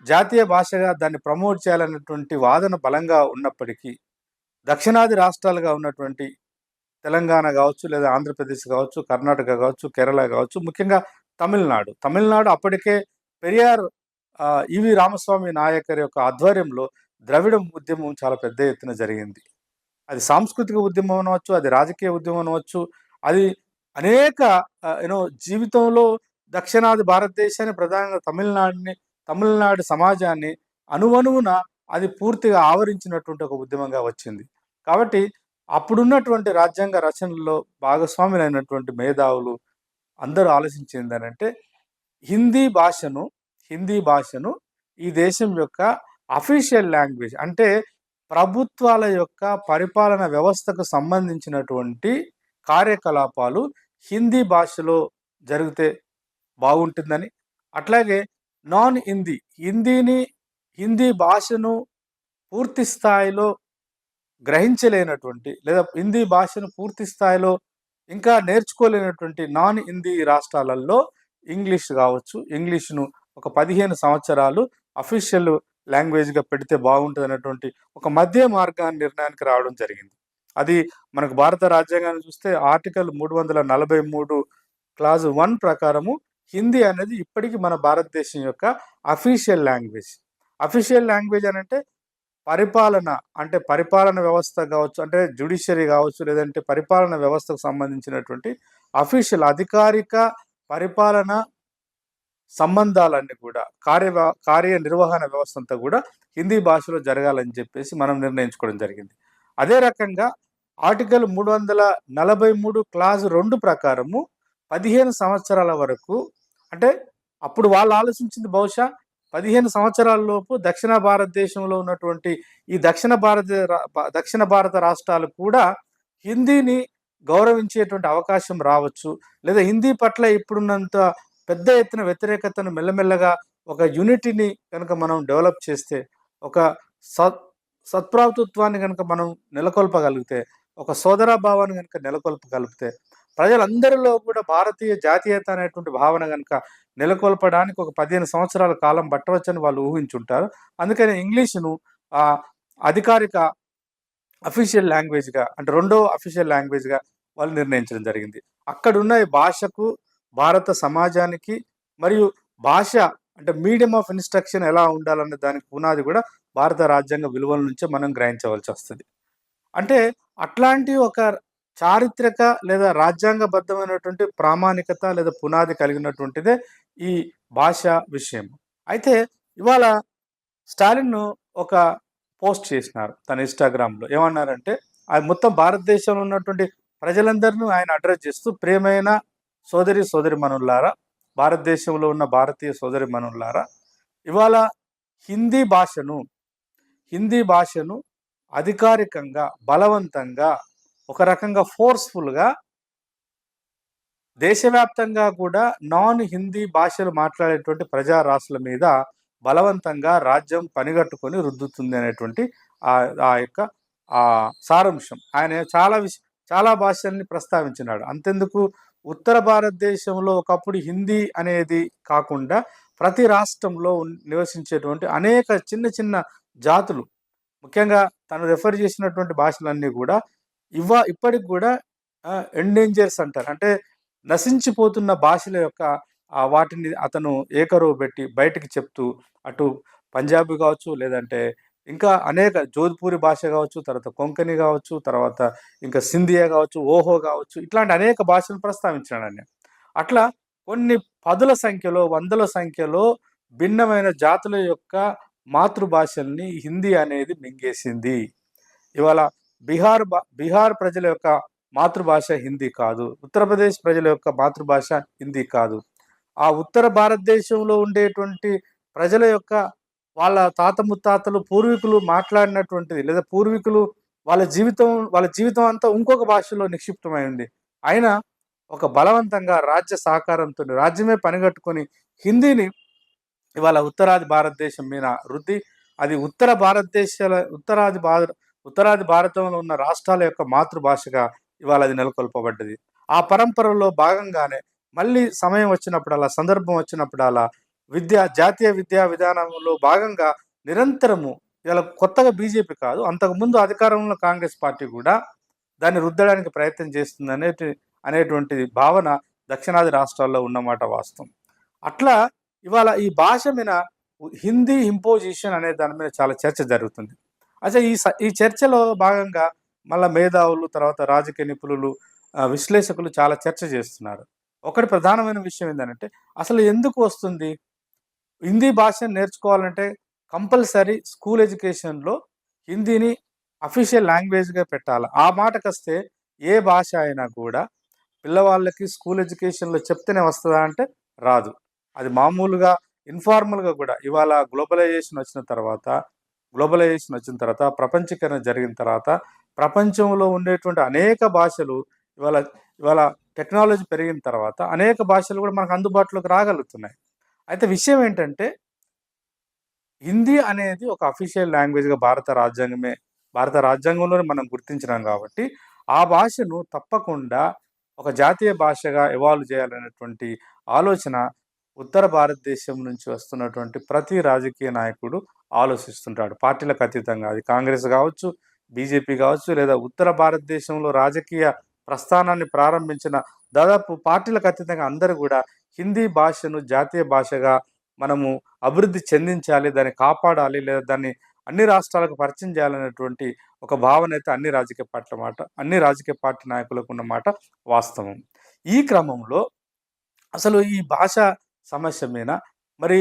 జాతీయ భాషగా దాన్ని ప్రమోట్ చేయాలన్నటువంటి వాదన బలంగా ఉన్నప్పటికీ, దక్షిణాది రాష్ట్రాలుగా ఉన్నటువంటి తెలంగాణ కావచ్చు, లేదా ఆంధ్రప్రదేశ్ కావచ్చు, కర్ణాటక కావచ్చు, కేరళ కావచ్చు, ముఖ్యంగా తమిళనాడు అప్పటికే పెరియార్ ఈవి రామస్వామి నాయకర్ యొక్క ఆధ్వర్యంలో ద్రవిడ ఉద్యమం చాలా పెద్ద ఎత్తున జరిగింది. అది సాంస్కృతిక ఉద్యమం అనవచ్చు, అది రాజకీయ ఉద్యమం అనవచ్చు, అది అనేక జీవితంలో దక్షిణాది భారతదేశాన్ని ప్రధానంగా తమిళనాడు సమాజాన్ని అణువణువున అది పూర్తిగా ఆవరించినటువంటి ఒక ఉద్యమంగా వచ్చింది. కాబట్టి అప్పుడున్నటువంటి రాజ్యాంగ రచనల్లో భాగస్వాములైనటువంటి మేధావులు అందరూ ఆలోచించింది ఏంటంటే, హిందీ భాషను ఈ దేశం యొక్క అఫీషియల్ లాంగ్వేజ్, అంటే ప్రభుత్వాల యొక్క పరిపాలన వ్యవస్థకు సంబంధించినటువంటి కార్యకలాపాలు హిందీ భాషలో జరిగితే బాగుంటుందని, అట్లాగే నాన్ హిందీ భాషను పూర్తి స్థాయిలో గ్రహించలేనటువంటి లేదా హిందీ భాషను పూర్తి స్థాయిలో ఇంకా నేర్చుకోలేనటువంటి నాన్ హిందీ రాష్ట్రాలలో ఇంగ్లీష్ కావచ్చు, ఇంగ్లీష్ను ఒక 15 సంవత్సరాలు అఫీషియల్ లాంగ్వేజ్గా పెడితే బాగుంటుంది అనేటువంటి ఒక మధ్య మార్గాన్ని నిర్ణయానికి రావడం జరిగింది. అది మనకు భారత రాజ్యాంగాన్ని చూస్తే ఆర్టికల్ 343 క్లాజ్ 1 ప్రకారము హిందీ అనేది ఇప్పటికీ మన భారతదేశం యొక్క అఫీషియల్ లాంగ్వేజ్ అని అంటే పరిపాలన వ్యవస్థ కావచ్చు, అంటే జ్యుడిషియరీ కావచ్చు, లేదంటే పరిపాలన వ్యవస్థకు సంబంధించినటువంటి అఫీషియల్ అధికారిక పరిపాలన సంబంధాలన్నీ కూడా కార్యనిర్వహణ వ్యవస్థ అంతా కూడా హిందీ భాషలో జరగాలని చెప్పేసి మనం నిర్ణయించుకోవడం జరిగింది. అదే రకంగా ఆర్టికల్ 343 క్లాజ్ 2 ప్రకారము 15 సంవత్సరాల వరకు, అంటే అప్పుడు వాళ్ళు ఆలోచించింది బహుశా 15 సంవత్సరాల లోపు దక్షిణ భారతదేశంలో ఉన్నటువంటి ఈ దక్షిణ భారత రాష్ట్రాలు కూడా హిందీని గౌరవించేటువంటి అవకాశం రావచ్చు, లేదా హిందీ పట్ల ఇప్పుడున్నంత పెద్ద ఎత్తున వ్యతిరేకతను మెల్లమెల్లగా ఒక యూనిటీని కనుక మనం డెవలప్ చేస్తే ఒక సత్ సత్ప్రాతృత్వాన్ని గనుక మనం నెలకొల్పగలిగితే, ఒక సోదరభావాన్ని గనుక నెలకొల్పగలిగితే, ప్రజలందరిలో కూడా భారతీయ జాతీయత అనేటువంటి భావన గనుక నెలకొల్పడానికి ఒక 15 సంవత్సరాల కాలం పట్టవచ్చని వాళ్ళు ఊహించుంటారు. అందుకని ఇంగ్లీషును ఆహ్, అధికారిక అఫీషియల్ లాంగ్వేజ్‌గా అంటే రెండో అఫీషియల్ లాంగ్వేజ్‌గా వాళ్ళు నిర్ణయించడం జరిగింది. అక్కడున్న ఈ భాషకు, భారత సమాజానికి మరియు భాష అంటే మీడియం ఆఫ్ ఇన్‌స్ట్రక్షన్ ఎలా ఉండాలన్న దానికి పునాది గూడా భారత రాజ్యాంగ విలువల నుంచే మనం గ్రహించవలసొస్తది. అంటే అట్లాంటి ఒక చారిత్రక లేదా రాజ్యాంగబద్ధమైనటువంటి ప్రామాణికత లేదా పునాది కలిగినటువంటిదే ఈ భాష విషయం. అయితే ఇవాళ స్టాలిన్ ఒక పోస్ట్ చేసినారు తన ఇన్‌స్టాగ్రామ్‌లో. ఏమన్నారంటే, అది మొత్తం భారతదేశంలో ఉన్నటువంటి ప్రజలందరిని ఆయన అడ్రెస్ చేస్తూ, ప్రియమైన సోదరీమణులారా, భారతదేశంలో ఉన్న భారతీయ సోదరీమణులారా, ఇవాళ హిందీ భాషను, హిందీ భాషను అధికారికంగా, బలవంతంగా, ఒక రకంగా ఫోర్స్‌ఫుల్‌గా దేశవ్యాప్తంగా కూడా నాన్ హిందీ భాషలు మాట్లాడేటువంటి ప్రజా రాష్ట్రాల మీద బలవంతంగా రాజ్యం పనిగట్టుకొని రుద్దుతుంది అనేటువంటి ఆ యొక్క సారాంశం. ఆయన చాలా భాషల్ని ప్రస్తావించినాడు. అంతెందుకు ఉత్తర భారతదేశంలో ఒకప్పుడు హిందీ అనేది కాకుండా ప్రతి రాష్ట్రంలో నివసించేటువంటి అనేక చిన్న చిన్న జాతులు, ముఖ్యంగా తను రెఫర్ చేసినటువంటి భాషలన్నీ కూడా ఇప్పటికి కూడా ఎండేంజర్స్ అంటారు. అంటే నశించిపోతున్న భాషల యొక్క వాటిని అతను ఏకరువు పెట్టి బయటికి చెప్తూ, అటు పంజాబీ కావచ్చు, లేదంటే ఇంకా అనేక జోధ్‌పూరి భాష కావచ్చు, తర్వాత కొంకణి కావచ్చు, తర్వాత ఇంకా సింధియా కావచ్చు, ఓహో కావచ్చు, ఇట్లాంటి అనేక భాషలను ప్రస్తావించాడండి. అట్లా కొన్ని పదుల సంఖ్యలో, వందల సంఖ్యలో భిన్నమైన జాతుల యొక్క మాతృభాషల్ని హిందీ అనేది మింగేసింది. ఇవాళ బీహార్ ప్రజల యొక్క మాతృభాష హిందీ కాదు. ఉత్తరప్రదేశ్ ప్రజల యొక్క మాతృభాష హిందీ కాదు. ఆ ఉత్తర భారతదేశంలో ఉండేటువంటి ప్రజల యొక్క వాళ్ళ తాత ముత్తాతలు, పూర్వీకులు మాట్లాడినటువంటిది లేదా పూర్వీకులు వాళ్ళ జీవితం అంతా ఇంకొక భాషలో నిక్షిప్తమై ఉంది. అయినా ఒక బలవంతంగా రాజ్య సహకారంతోని రాజ్యమే పనిగట్టుకొని హిందీని ఇవాళ భారతదేశం మీద రుద్ది, అది ఉత్తరాది భారతంలో ఉన్న రాష్ట్రాల యొక్క మాతృభాషగా ఇవాళ అది నెలకొల్పబడ్డది. ఆ పరంపరలో భాగంగానే మళ్ళీ సమయం వచ్చినప్పుడల్లా, సందర్భం వచ్చినప్పుడల్లా జాతీయ విద్యా విధానంలో భాగంగా నిరంతరము ఇవాళ కొత్తగా బీజేపీ కాదు, అంతకుముందు అధికారంలో కాంగ్రెస్ పార్టీ కూడా దాన్ని రుద్దడానికి ప్రయత్నం చేస్తుంది అనేటువంటి భావన దక్షిణాది రాష్ట్రాల్లో ఉన్నమాట వాస్తవం. అట్లా ఇవాళ ఈ భాష మీద హిందీ ఇంపోజిషన్ అనే దాని మీద చాలా చర్చ జరుగుతుంది. అయితే ఈ చర్చలో భాగంగా మళ్ళా మేధావులు, తర్వాత రాజకీయ నిపుణులు, విశ్లేషకులు చాలా చర్చ చేస్తున్నారు. ఒకటి ప్రధానమైన విషయం ఏంటంటే, అసలు ఎందుకు వస్తుంది? హిందీ భాషను నేర్చుకోవాలంటే కంపల్సరీ స్కూల్ ఎడ్యుకేషన్‌లో హిందీని అఫీషియల్ లాంగ్వేజ్‌గా పెట్టాలి. ఆ మాటకొస్తే ఏ భాష అయినా కూడా పిల్లవాళ్ళకి స్కూల్ ఎడ్యుకేషన్‌లో చెప్తేనే వస్తదా అంటే రాదు. అది మామూలుగా ఇన్ఫార్మల్‌గా కూడా ఇవాళ గ్లోబలైజేషన్ వచ్చిన తర్వాత, ప్రపంచీకరణ జరిగిన తర్వాత, ప్రపంచంలో ఉండేటువంటి అనేక భాషలు ఇవాళ ఇవాళ టెక్నాలజీ పెరిగిన తర్వాత అనేక భాషలు కూడా మనకు అందుబాటులోకి రాగలుగుతున్నాయి. అయితే విషయం ఏంటంటే, హిందీ అనేది ఒక అఫీషియల్ లాంగ్వేజ్‌గా భారత రాజ్యాంగంలోనే మనం గుర్తించినాం కాబట్టి, ఆ భాషను తప్పకుండా ఒక జాతీయ భాషగా ఎవాల్వ్ చేయాలనేటువంటి ఆలోచన ఉత్తర భారతదేశం నుంచి వస్తున్నటువంటి ప్రతి రాజకీయ నాయకుడు ఆలోచిస్తుంటాడు. పార్టీలకు అతీతంగా. అది కాంగ్రెస్ కావచ్చు, బీజేపీ కావచ్చు, లేదా ఉత్తర భారతదేశంలో రాజకీయ ప్రస్థానాన్ని ప్రారంభించిన దాదాపు పార్టీలకు అతీతంగా అందరూ కూడా హిందీ భాషను జాతీయ భాషగా మనము అభివృద్ధి చెందించాలి, దాన్ని కాపాడాలి, లేదా దాన్ని అన్ని రాష్ట్రాలకు పరిచయం చేయాలనేటువంటి ఒక భావన అయితే అన్ని రాజకీయ పార్టీ నాయకులకు ఉన్నమాట వాస్తవం. ఈ క్రమంలో అసలు ఈ భాష సమస్య మీద మరి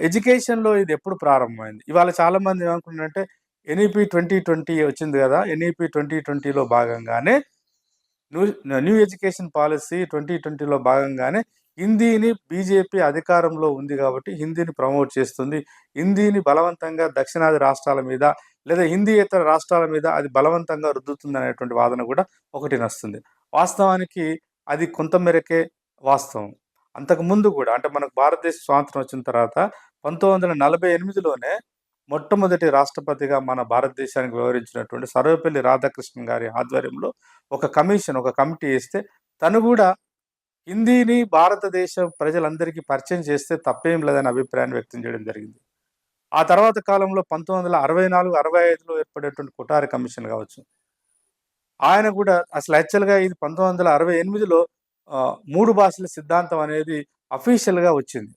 ఎడ్యుకేషన్‌లో ఇది ఎప్పుడు ప్రారంభమైంది? ఇవాళ చాలామంది ఏమనుకుంటున్నారంటే ఎన్ఈపీ 2020 వచ్చింది కదా! ఎన్ఈపీ 2020లో భాగంగానే న్యూ ఎడ్యుకేషన్ పాలిసీ 2020లో భాగంగానే హిందీని బీజేపీ అధికారంలో ఉంది కాబట్టి హిందీని ప్రమోట్ చేస్తుంది. హిందీని బలవంతంగా దక్షిణాది రాష్ట్రాల మీద లేదా హిందీయేతర రాష్ట్రాల మీద అది బలవంతంగా రుద్దుతుంది అనేటువంటి వాదన కూడా ఒకటి నస్తుంది. వాస్తవానికి అది కొంత మేరకే వాస్తవం. అంతకుముందు కూడా అంటే మనకు భారతదేశ స్వాతంత్రం వచ్చిన తర్వాత 1948లోనే మొట్టమొదటి రాష్ట్రపతిగా మన భారతదేశానికి వ్యవహరించినటువంటి సర్వేపల్లి రాధాకృష్ణన్ గారి ఆధ్వర్యంలో ఒక కమిషన్, ఒక కమిటీ ఏస్తే తను గూడా హిందీని భారతదేశ ప్రజలందరికీ పరిచయం చేస్తే తప్పేం లేదనే అభిప్రాయాన్ని వ్యక్తం చేయడం జరిగింది. ఆ తర్వాత కాలంలో 1964, 65లో ఏర్పడేటువంటి కొఠారి కమిషన్ గావచ్చు. ఆయన గూడా అసలు యాక్చువల్‌గా ఇది 1968లో 3 భాషల సిద్ధాంతం అనేది అఫీషియల్‌గా వచ్చింది.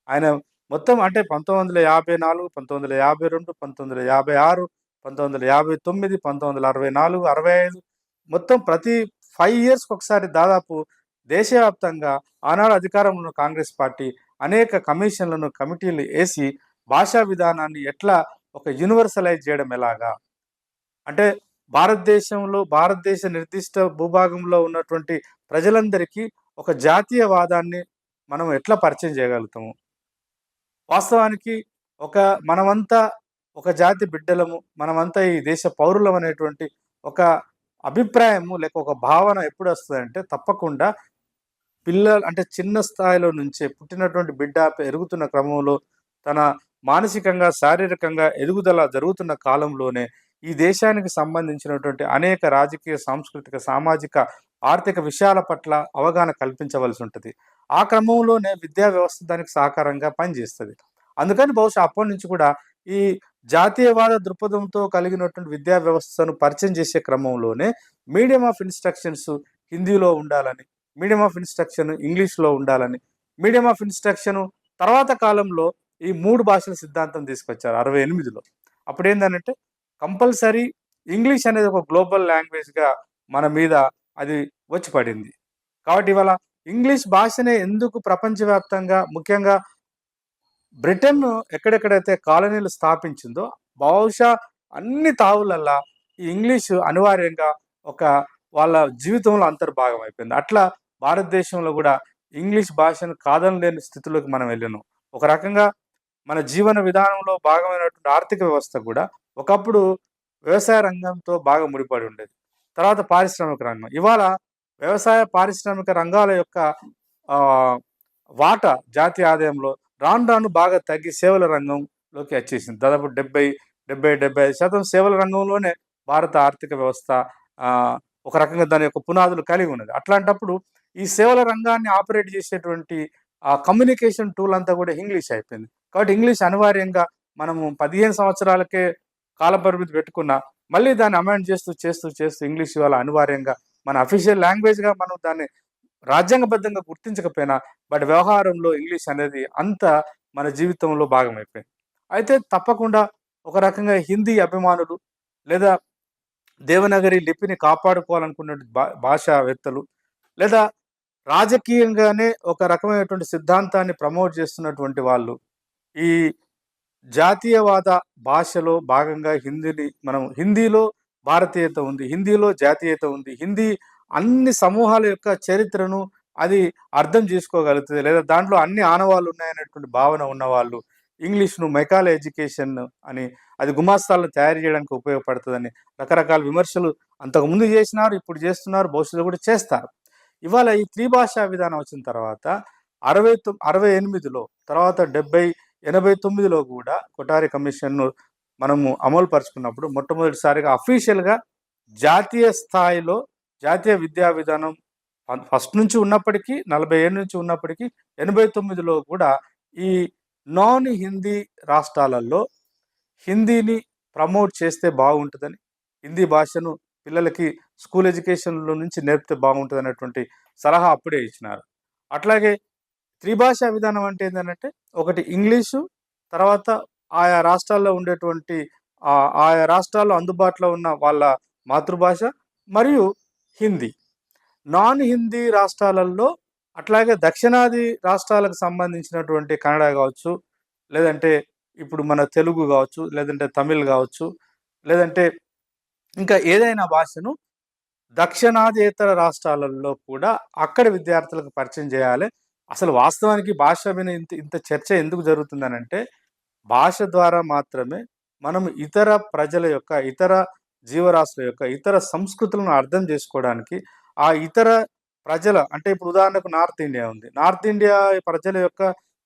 ఆయన మొత్తం అంటే 1954, 1952, 1956, 1959, 1964, 65 మొత్తం ప్రతి 5 ఇయర్స్‌కి ఒకసారి దాదాపు దేశవ్యాప్తంగా ఆనాడు అధికారంలో ఉన్న కాంగ్రెస్ పార్టీ అనేక కమిషన్‌లను, కమిటీలు ఏసి భాషా విధానాన్ని ఎట్లా ఒక యూనివర్సలైజ్ చేయడం ఎలాగా? అంటే భారతదేశ నిర్దిష్ట భూభాగంలో ఉన్నటువంటి ప్రజలందరికీ ఒక జాతీయవాదాన్ని మనం ఎట్లా పరిచయం చేయగలుగుతాము? వాస్తవానికి ఒక మనమంతా ఒక జాతి బిడ్డలము, మనమంతా ఈ దేశ పౌరులం అనేటువంటి ఒక అభిప్రాయము లేక ఒక భావన ఎప్పుడొస్తదంటే తప్పకుండా అంటే చిన్న స్థాయిలో నుంచే పుట్టినటువంటి బిడ్డ పెరుగుతున్న క్రమంలో తన మానసికంగా, శారీరకంగా ఎదుగుదల జరుగుతున్న కాలంలోనే ఈ దేశానికి సంబంధించినటువంటి అనేక రాజకీయ, సాంస్కృతిక, సామాజిక, ఆర్థిక విషయాల పట్ల అవగాహన కల్పించవలసి ఉంటది. ఆ క్రమంలోనే విద్యా వ్యవస్థ దానికి సహకారంగా పనిచేస్తది. అందుకని బహుశా అప్పటినుంచి కూడా ఈ జాతీయవాద దృక్పథంతో కలిగినటువంటి విద్యా వ్యవస్థను పరిచయం చేసే క్రమంలోనే మీడియం ఆఫ్ ఇన్‌స్ట్రక్షన్స్ హిందీలో ఉండాలని, మీడియం ఆఫ్ ఇన్‌స్ట్రక్షన్ ఇంగ్లీష్‌లో ఉండాలని, మీడియం ఆఫ్ ఇన్‌స్ట్రక్షన్ తర్వాత కాలంలో ఈ 3 భాషల సిద్ధాంతం తీసుకొచ్చారు 68లో. అప్పుడేందనంటే కంపల్సరీ ఇంగ్లీష్ అనేది ఒక గ్లోబల్ లాంగ్వేజ్‌గా మన మీద అది వచ్చి పడింది. కాబట్టి ఇవాళ ఇంగ్లీష్ భాషనే ఎందుకు ప్రపంచవ్యాప్తంగా ముఖ్యంగా బ్రిటన్ ఎక్కడెక్కడైతే కాలనీలు స్థాపించిందో బహుశా అన్ని తావులల్లా ఈ ఇంగ్లీషు అనివార్యంగా ఒక వాళ్ళ జీవితంలో అంతర్భాగం అయిపోయింది. అట్లా భారతదేశంలో గూడా ఇంగ్లీష్ భాషను కాదనలేని స్థితిలోకి మనం వెళ్ళాము. ఒక రకంగా మన జీవన విధానంలో భాగమైనటువంటి ఆర్థిక వ్యవస్థ కూడా ఒకప్పుడు వ్యవసాయ రంగంతో బాగా ముడిపడి ఉండేది. తర్వాత పారిశ్రామిక రంగం. ఇవాళ వ్యవసాయ, పారిశ్రామిక రంగాల యొక్క ఆహ్, వాటా జాతీయ ఆదాయంలో రాను రాను బాగా తగ్గి సేవల రంగంలోకి వచ్చేసింది. దాదాపు 75% సేవల రంగంలోనే భారత ఆర్థిక వ్యవస్థ ఒక రకంగా దాని యొక్క పునాదులు కలిగి ఉన్నది. అట్లాంటప్పుడు ఈ సేవల రంగాన్ని ఆపరేట్ చేసేటువంటి కమ్యూనికేషన్ టూల్ అంతా కూడా ఇంగ్లీష్ అయిపోయింది. కాబట్టి ఇంగ్లీష్ అనివార్యంగా మనము 15 సంవత్సరాలకే కాలపరిమితి పెట్టుకున్నా, మళ్ళీ దాన్ని అమెండ్ చేస్తూ ఇంగ్లీష్ ఇవాళ అనివార్యంగా మన అఫీషియల్ లాంగ్వేజ్‌గా మనం దాన్ని రాజ్యాంగబద్ధంగా గుర్తించకపోయినా, బట్ వ్యవహారంలో ఇంగ్లీష్ అనేది అంత మన జీవితంలో భాగమైపోయింది. అయితే తప్పకుండా ఒక రకంగా హిందీ అభిమానులు లేదా దేవనాగరి లిపిని కాపాడుకోవాలనుకున్న భాషావేత్తలు లేదా రాజకీయంగానే ఒక రకమైనటువంటి సిద్ధాంతాన్ని ప్రమోట్ చేస్తున్నటువంటి వాళ్ళు ఈ జాతీయవాద భాషలో భాగంగా మనం హిందీలో భారతీయత ఉంది, హిందీలో జాతీయత ఉంది, హిందీ అన్ని సమూహాల యొక్క చరిత్రను అది అర్థం చేసుకోగలుగుతుంది, లేదా దాంట్లో అన్ని ఆనవాళ్ళు ఉన్నాయనేటువంటి భావన ఉన్నవాళ్ళు ఇంగ్లీష్‌ను మెకాలే ఎడ్యుకేషన్ అని, అది గుమాస్తాలను తయారు చేయడానికి ఉపయోగపడుతుందని రకరకాల విమర్శలు అంతకుముందు చేసినారు, ఇప్పుడు చేస్తున్నారు, భవిష్యత్తులో కూడా చేస్తారు. ఇవాళ ఈ త్రిభాషా విధానం వచ్చిన తర్వాత 68లో తర్వాత 70, 89లో కూడా కొఠారి కమిషన్‌ను మనము అమలు పరుచుకున్నప్పుడు మొట్టమొదటిసారిగా అఫీషియల్‌గా జాతీయ స్థాయిలో జాతీయ విద్యా విధానం ఫస్ట్ నుంచి ఉన్నప్పటికీ 40 ఏళ్ల నుంచి ఉన్నప్పటికీ 89లో కూడా ఈ నాన్ హిందీ రాష్ట్రాలలో హిందీని ప్రమోట్ చేస్తే బాగుంటుందని, హిందీ భాషను పిల్లలకి స్కూల్ ఎడ్యుకేషన్‌లో నుంచి నేర్పితే బాగుంటుందనేటువంటి సలహా అప్పుడే ఇచ్చినారు. అట్లాగే త్రిభాషా విధానం అంటే ఏంటంటే ఒకటి ఇంగ్లీషు, తర్వాత ఆయా రాష్ట్రాల్లో ఉండేటువంటి ఆయా రాష్ట్రాల్లో అందుబాటులో ఉన్న వాళ్ళ మాతృభాష మరియు హిందీ. నాన్ హిందీ రాష్ట్రాలలో అట్లాగే దక్షిణాది రాష్ట్రాలకు సంబంధించినటువంటి కన్నడ కావచ్చు, లేదంటే ఇప్పుడు మన తెలుగు కావచ్చు, లేదంటే తమిళ్ కావచ్చు, లేదంటే ఇంకా ఏదైనా భాషను దక్షిణాదేతర రాష్ట్రాలలో కూడా అక్కడ విద్యార్థులకు పరిచయం చేయాలి. అసలు వాస్తవానికి భాష మీద ఇంత ఇంత చర్చ ఎందుకు జరుగుతుందనంటే, భాష ద్వారా మాత్రమే మనం ఇతర ప్రజల యొక్క, ఇతర జీవరాశుల యొక్క, ఇతర సంస్కృతులను అర్థం చేసుకోవడానికి, ఆ ఇతర ప్రజల అంటే ఇప్పుడు ఉదాహరణకు నార్త్ ఇండియా ఉంది. నార్త్ ఇండియా ప్రజల యొక్క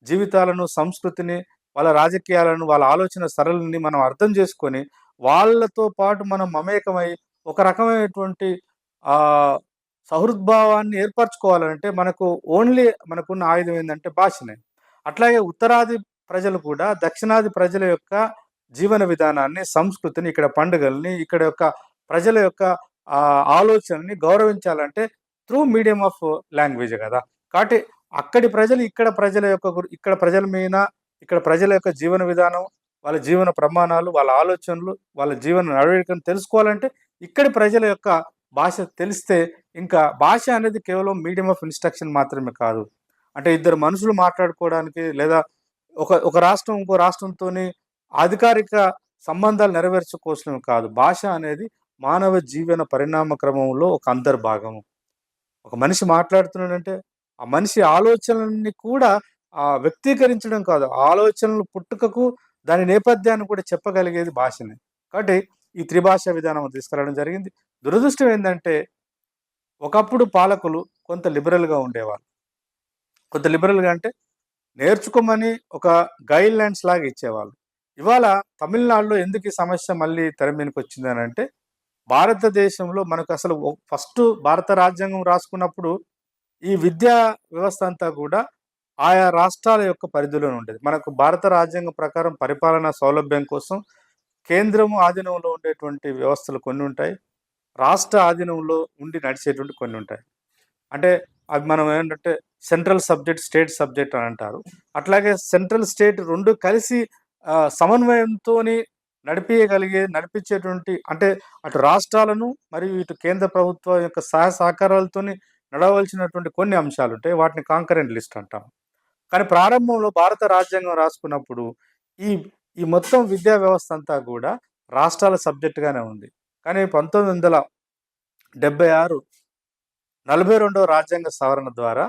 జీవితాలను, సంస్కృతిని వాళ్ళ రాజకీయాలను, వాళ్ళ ఆలోచన సరళిని మనం అర్థం చేసుకొని, వాళ్ళతో పాటు మనం మమేకమై ఒక రకమైనటువంటి ఆహ్, సహృద్భావాన్ని ఏర్పరచుకోవాలంటే మనకున్న ఆయుధం ఏందంటే భాషనే. అట్లాగే ఉత్తరాది ప్రజలు కూడా దక్షిణాది ప్రజల యొక్క జీవన విధానాన్ని, సంస్కృతిని, ఇక్కడ పండుగల్ని, ఇక్కడ యొక్క ప్రజల యొక్క ఆలోచనని గౌరవించాలంటే త్రూ మీడియం ఆఫ్ లాంగ్వేజే గదా! కాబట్టి అక్కడి ప్రజలు ఇక్కడ ప్రజల మీద, ఇక్కడ ప్రజల యొక్క జీవన విధానం, వాళ్ళ జీవన ప్రమాణాలు, వాళ్ళ ఆలోచనలు, వాళ్ళ జీవన నడవడికను తెలుసుకోవాలంటే ఇక్కడి ప్రజల యొక్క భాష తెలిస్తే, ఇంకా భాష అనేది కేవలం మీడియం ఆఫ్ ఇన్‌స్ట్రక్షన్ మాత్రమే కాదు. అంటే ఇద్దరు మనుషులు మాట్లాడుకోవడానికి, లేదా ఒక రాష్ట్రం ఇంకో రాష్ట్రంతోని అధికారిక సంబంధాలు నెరవేర్చుకోవడం కాదు. భాష అనేది మానవ జీవన పరిణామ క్రమంలో ఒక అంతర్భాగము. ఒక మనిషి మాట్లాడుతున్నాడంటే, ఆ మనిషి ఆలోచనలని కూడా వ్యక్తీకరించడం కాదు, ఆ ఆలోచనల పుట్టుకకు, దాని నేపథ్యాన్ని కూడా చెప్పగలిగేది భాషనే. కాబట్టి ఈ త్రిభాషా విధానం తీసుకురావడం జరిగింది. దురదృష్టం ఏందంటే, ఒకప్పుడు పాలకులు కొంత లిబరల్‌గా ఉండేవాళ్ళు. కొంత లిబరల్‌గా అంటే నేర్చుకోమని ఒక గైడ్‌లైన్స్ లాగా ఇచ్చేవాళ్ళు. ఇవాళ తమిళనాడులో ఎందుకు ఈ సమస్య మళ్ళీ తెర మీదకొచ్చిందనంటే, భారతదేశంలో మనకసలు ఫస్టు భారత రాజ్యాంగం రాసుకున్నప్పుడు ఈ విద్యా వ్యవస్థ అంతా కూడా ఆయా రాష్ట్రాల యొక్క పరిధిలోనే ఉండేది. మనకు భారత రాజ్యాంగం ప్రకారం పరిపాలనా సౌలభ్యం కోసం కేంద్రము ఆధీనంలో ఉండేటువంటి వ్యవస్థలు కొన్ని ఉంటాయి. రాష్ట్ర ఆధీనంలో ఉండి నడిచేటువంటి కొన్ని ఉంటాయి. అంటే అవి మనం ఏంటంటే సెంట్రల్ సబ్జెక్ట్, స్టేట్ సబ్జెక్ట్ అని అంటారు. అట్లాగే సెంట్రల్, స్టేట్ 2 కలిసి సమన్వయంతోని నడిపించేటువంటి, అంటే అటు రాష్ట్రాలను మరియు ఇటు కేంద్ర ప్రభుత్వం యొక్క సహాయ సహకారాలతోని నడవలసినటువంటి కొన్ని అంశాలుంటాయి. వాటిని కాంకరెంట్ లిస్ట్ అంటాం. కానీ ప్రారంభంలో భారత రాజ్యాంగం రాసుకున్నప్పుడు ఈ ఈ మొత్తం విద్యా వ్యవస్థ అంతా కూడా రాష్ట్రాల సబ్జెక్ట్‌గానే ఉంది. కానీ 1976 42వ రాజ్యాంగ సవరణ ద్వారా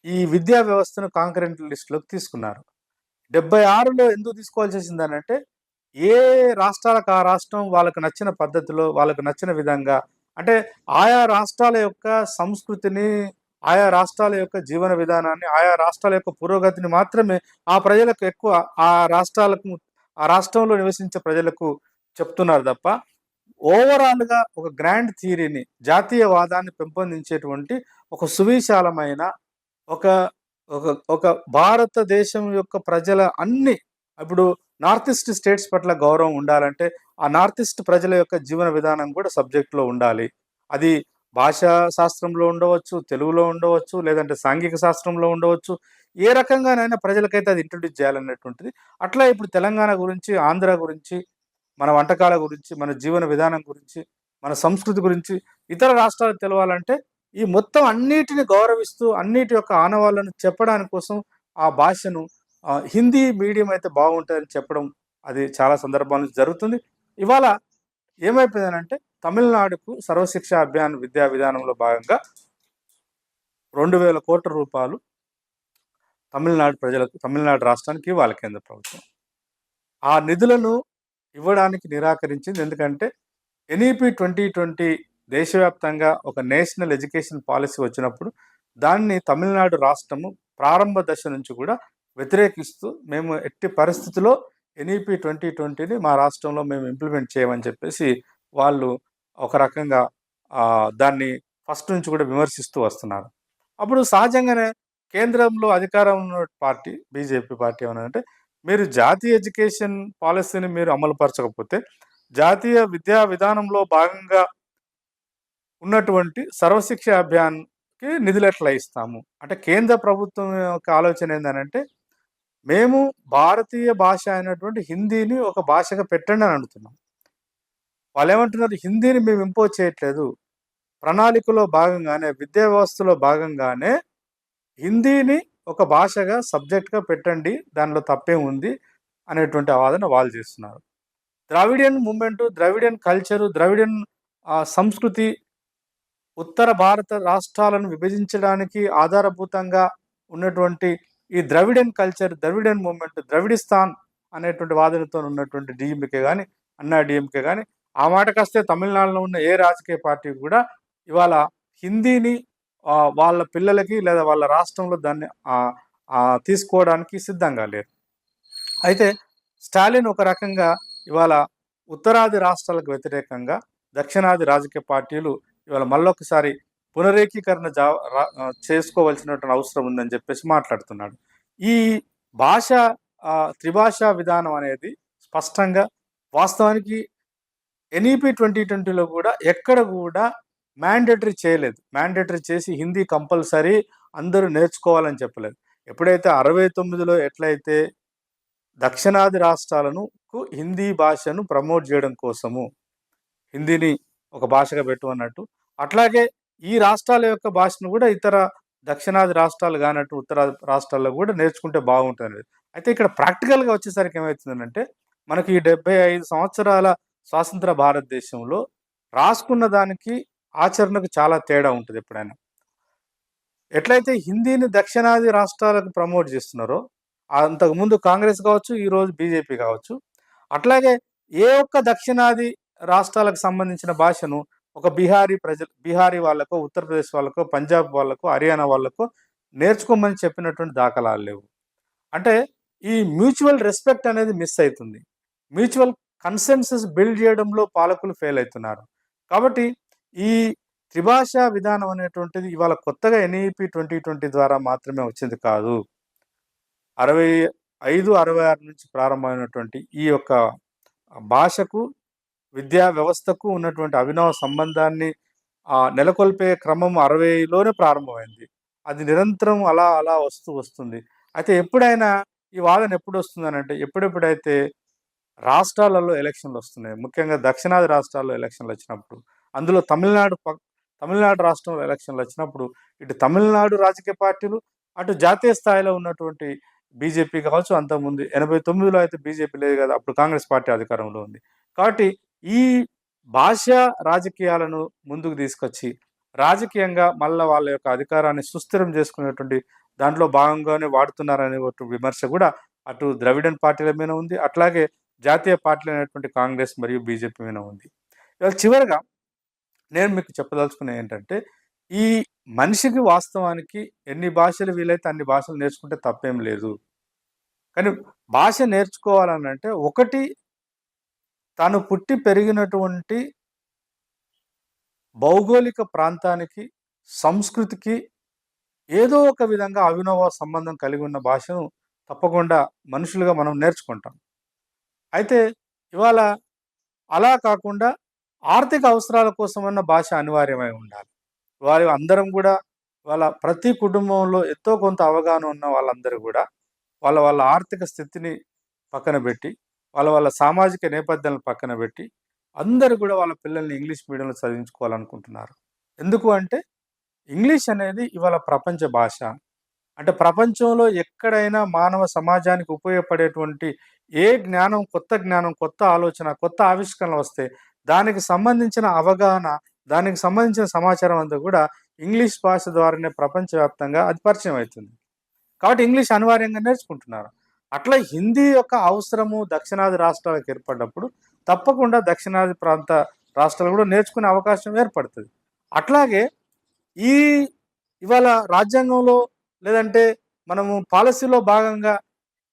ఈ విద్యా వ్యవస్థను కాంకరెంట్ లిస్ట్‌లోకి తీసుకున్నారు. 76లో ఎందుకు తీసుకోవాల్సొచ్చిందనంటే, ఏ రాష్ట్రాలకు ఆ రాష్ట్రం వాళ్ళకి నచ్చిన పద్ధతిలో, వాళ్ళకి నచ్చిన విధంగా, అంటే ఆయా రాష్ట్రాల యొక్క సంస్కృతిని, ఆయా రాష్ట్రాల యొక్క జీవన విధానాన్ని, ఆయా రాష్ట్రాల యొక్క పురోగతిని మాత్రమే ఆ ప్రజలకు ఎక్కువ, ఆ రాష్ట్రాలకు, ఆ రాష్ట్రంలో నివసించే ప్రజలకు చెప్తున్నారు తప్ప, ఓవరాల్‌గా ఒక గ్రాండ్ థియరీని, జాతీయవాదాన్ని పెంపొందించేటువంటి ఒక సువిశాలమైన ఒక ఒక ఒక భారతదేశం యొక్క ప్రజల ఇప్పుడు నార్త్ ఈస్ట్ స్టేట్స్ పట్ల గౌరవం ఉండాలంటే, ఆ నార్త్ ఈస్ట్ ప్రజల యొక్క జీవన విధానం కూడా సబ్జెక్ట్‌లో ఉండాలి. అది భాషా శాస్త్రంలో ఉండవచ్చు, తెలుగులో ఉండవచ్చు, లేదంటే సాంఘిక శాస్త్రంలో ఉండవచ్చు. ఏ రకంగానైనా ప్రజలకైతే అది ఇంట్రొడ్యూస్ చేయాలనేటువంటిది. అట్లా ఇప్పుడు తెలంగాణ గురించి, ఆంధ్ర గురించి, మన వంటకాల గురించి, మన జీవన విధానం గురించి, మన సంస్కృతి గురించి ఇతర రాష్ట్రాలకు తెలవాలంటే, ఈ మొత్తం అన్నిటిని గౌరవిస్తూ, అన్నిటి యొక్క ఆనవాళ్ళను చెప్పడాని కోసం ఆ భాషను హిందీ మీడియం అయితే బాగుంటదని చెప్పడం, అది చాలా సందర్భాల్లో జరుగుతుంది. ఇవాళ ఏమైపోయిందనంటే, తమిళనాడుకు సర్వశిక్ష అభియాన్ విద్యా విధానంలో భాగంగా రూ. 2,000,00,00,000 తమిళనాడు రాష్ట్రానికి ఇవ్వాలి కేంద్ర ప్రభుత్వం. ఆ నిధులను ఇవ్వడానికి నిరాకరించింది. ఎందుకంటే ఎన్ఈపీ 2020 దేశవ్యాప్తంగా ఒక నేషనల్ ఎడ్యుకేషన్ పాలసీ వచ్చినప్పుడు దాన్ని తమిళనాడు రాష్ట్రము ప్రారంభ దశ నుంచి కూడా వ్యతిరేకిస్తూ, మేము ఎట్టి పరిస్థితిలో ఎన్ఈపీ 2020ని మా రాష్ట్రంలో మేము ఇంప్లిమెంట్ చేయమని చెప్పేసి వాళ్ళు ఒక రకంగా దాన్ని ఫస్ట్ నుంచి కూడా విమర్శిస్తూ వస్తున్నారు. అప్పుడు సహజంగానే కేంద్రంలో అధికారం ఉన్న పార్టీ బీజేపీ పార్టీ ఏమనంటే, మీరు జాతీయ ఎడ్యుకేషన్ పాలసీని మీరు అమలుపరచకపోతే, జాతీయ విద్యా విధానంలో భాగంగా ఉన్నటువంటి సర్వశిక్ష అభియాన్‌కి నిధులెట్లా ఇస్తాము? అంటే కేంద్ర ప్రభుత్వం యొక్క ఆలోచన ఏందనంటే, మేము భారతీయ భాష అయినటువంటి హిందీని ఒక భాషగా పెట్టండి అని అడుగుతున్నాం. వాళ్ళేమంటున్నారు, హిందీని మేము ఇంపోజ్ చేయట్లేదు. ప్రణాళికలో భాగంగానే, విద్యా వ్యవస్థలో భాగంగానే హిందీని ఒక భాషగా, సబ్జెక్ట్‌గా పెట్టండి, దానిలో తప్పేముంది అనేటువంటి వాదన వాళ్ళు చేస్తున్నారు. Dravidian movement, Dravidian culture, Dravidian సంస్కృతి ఉత్తర భారత రాష్ట్రాలను విభజించడానికి ఆధారభూతంగా ఉన్నటువంటి ఈ ద్రవిడియన్ కల్చర్, ద్రవిడియన్ మూవ్‌మెంట్, ద్రవిడిస్తాన్ అనేటువంటి వాదనతో ఉన్నటువంటి డీఎంకే గాని, అన్నా డీఎంకే గాని, ఆ మాటకొస్తే తమిళనాడులో ఉన్న ఏ రాజకీయ పార్టీ కూడా ఇవాళ హిందీని వాళ్ళ పిల్లలకి లేదా వాళ్ళ రాష్ట్రంలో దాన్ని తీసుకోవడానికి సిద్ధంగా లేరు. అయితే స్టాలిన్ ఒక రకంగా ఇవాళ ఉత్తరాది రాష్ట్రాలకు వ్యతిరేకంగా దక్షిణాది రాజకీయ పార్టీలు ఇవాళ మళ్ళొకసారి పునరేకీకరణ చేసుకోవాల్సినటువంటి అవసరం ఉందని చెప్పేసి మాట్లాడుతున్నాడు. ఈ భాష త్రిభాషా విధానం అనేది స్పష్టంగా వాస్తవానికి ఎన్ఈపీ 2020లో కూడా ఎక్కడ కూడా మ్యాండేటరీ చేయలేదు. మ్యాండేటరీ చేసి హిందీ కంపల్సరీ అందరూ నేర్చుకోవాలని చెప్పలేదు. ఎప్పుడైతే 69లో ఎట్లయితే దక్షిణాది రాష్ట్రాలను హిందీ భాషను ప్రమోట్ చేయడం కోసము హిందీని ఒక భాషగా పెట్టమన్నట్టు, అట్లాగే ఈ రాష్ట్రాల యొక్క భాషను కూడా ఇతర దక్షిణాది రాష్ట్రాలు కానట్టు ఉత్తరాది రాష్ట్రాల్లో కూడా నేర్చుకుంటే బాగుంటుంది. అయితే ఇక్కడ ప్రాక్టికల్గా వచ్చేసరికి ఏమవుతుందంటే మనకి ఈ 75 సంవత్సరాల స్వాతంత్ర భారతదేశంలో రాసుకున్న దానికి ఆచరణకు చాలా తేడా ఉంటుంది. ఎప్పుడైనా ఎట్లయితే హిందీని దక్షిణాది రాష్ట్రాలకు ప్రమోట్ చేస్తున్నారో, అంతకుముందు కాంగ్రెస్ కావచ్చు, ఈరోజు బీజేపీ కావచ్చు, అట్లాగే ఏ ఒక్క దక్షిణాది రాష్ట్రాలకు సంబంధించిన భాషను ఒక బీహారీ వాళ్ళకో, ఉత్తరప్రదేశ్ వాళ్ళకో, పంజాబ్ వాళ్ళకో, హర్యానా వాళ్ళకో నేర్చుకోమని చెప్పినటువంటి దాఖలాలు లేవు. అంటే ఈ మ్యూచువల్ రెస్పెక్ట్ అనేది మిస్ అవుతుంది. మ్యూచువల్ కన్సెన్సస్ బిల్డ్ చేయడంలో పాలకులు ఫెయిల్ అవుతున్నారు. కాబట్టి ఈ త్రిభాషా విధానం అనేటువంటిది ఇవాళ కొత్తగా ఎన్ఈపీ 2020 ద్వారా మాత్రమే వచ్చింది కాదు. 65, 66 నుంచి ప్రారంభమైనటువంటి ఈ యొక్క భాషకు, విద్యా వ్యవస్థకు ఉన్నటువంటి అవినవ సంబంధాన్ని నెలకొల్పే క్రమం 60లోనే ప్రారంభమైంది. అది నిరంతరం అలా అలా వస్తుంది. అయితే ఎప్పుడైనా ఈ వాదన ఎప్పుడు వస్తుందనంటే ఎప్పుడెప్పుడైతే రాష్ట్రాలలో ఎలక్షన్లు వస్తున్నాయి, ముఖ్యంగా దక్షిణాది రాష్ట్రాల్లో ఎలక్షన్లు వచ్చినప్పుడు, అందులో తమిళనాడు రాష్ట్రంలో ఎలక్షన్లు వచ్చినప్పుడు ఇటు తమిళనాడు రాజకీయ పార్టీలు, అటు జాతీయ స్థాయిలో ఉన్నటువంటి బీజేపీ కావచ్చు, అంతకుముందు 89లో అయితే బీజేపీ లేదు కదా, అప్పుడు కాంగ్రెస్ పార్టీ అధికారంలో ఉంది. కాబట్టి ఈ భాషా రాజకీయాలను ముందుకు తీసుకొచ్చి రాజకీయంగా మళ్ళా వాళ్ళ యొక్క అధికారాన్ని సుస్థిరం చేసుకునేటువంటి దాంట్లో భాగంగానే వాడుతున్నారనే ఒక విమర్శ కూడా అటు ద్రవిడన్ పార్టీల మీద ఉంది, అట్లాగే జాతీయ పార్టీలు అయినటువంటి కాంగ్రెస్ మరియు బీజేపీ మీద ఉంది. ఇవాళ చివరిగా నేను మీకు చెప్పదలుచుకునేది ఏంటంటే, ఈ మనిషికి వాస్తవానికి ఎన్ని భాషలు వీలైతే అన్ని భాషలు నేర్చుకుంటే తప్పేం లేదు. కానీ భాష నేర్చుకోవాలనంటే ఒకటి తాను పుట్టి పెరిగినటువంటి భౌగోళిక ప్రాంతానికి, సంస్కృతికి ఏదో ఒక విధంగా అవినవ సంబంధం కలిగి ఉన్న భాషను తప్పకుండా మనుషులుగా మనం నేర్చుకుంటాం. అయితే ఇవాళ అలా కాకుండా ఆర్థిక అవసరాల కోసమన్న భాష అనివార్యమై ఉండాలి. వారి అందరం కూడా వాళ్ళ ప్రతి కుటుంబంలో ఎంతో కొంత అవగాహన ఉన్న వాళ్ళందరూ కూడా వాళ్ళ వాళ్ళ ఆర్థిక స్థితిని పక్కన పెట్టి, వాళ్ళ సామాజిక నేపథ్యాలను పక్కన పెట్టి అందరూ కూడా వాళ్ళ పిల్లల్ని ఇంగ్లీష్ మీడియంలో చదివించుకోవాలనుకుంటున్నారు. ఎందుకు అంటే ఇంగ్లీష్ అనేది ఇవాళ ప్రపంచ భాష. అంటే ప్రపంచంలో ఎక్కడైనా మానవ సమాజానికి ఉపయోగపడేటువంటి కొత్త జ్ఞానం, కొత్త ఆలోచన, కొత్త ఆవిష్కరణలు వస్తే దానికి సంబంధించిన అవగాహన, దానికి సంబంధించిన సమాచారం అంతా కూడా ఇంగ్లీష్ భాష ద్వారానే ప్రపంచవ్యాప్తంగా అది పరిచయం అవుతుంది. కాబట్టి ఇంగ్లీష్ అనివార్యంగా నేర్చుకుంటున్నారు. అట్లా హిందీ యొక్క అవసరము దక్షిణాది రాష్ట్రాలకు ఏర్పడినప్పుడు తప్పకుండా దక్షిణాది ప్రాంత రాష్ట్రాలు కూడా నేర్చుకునే అవకాశం ఏర్పడుతుంది. అట్లాగే ఈ ఇవాళ రాజ్యాంగంలో లేదంటే మనము పాలసీలో భాగంగా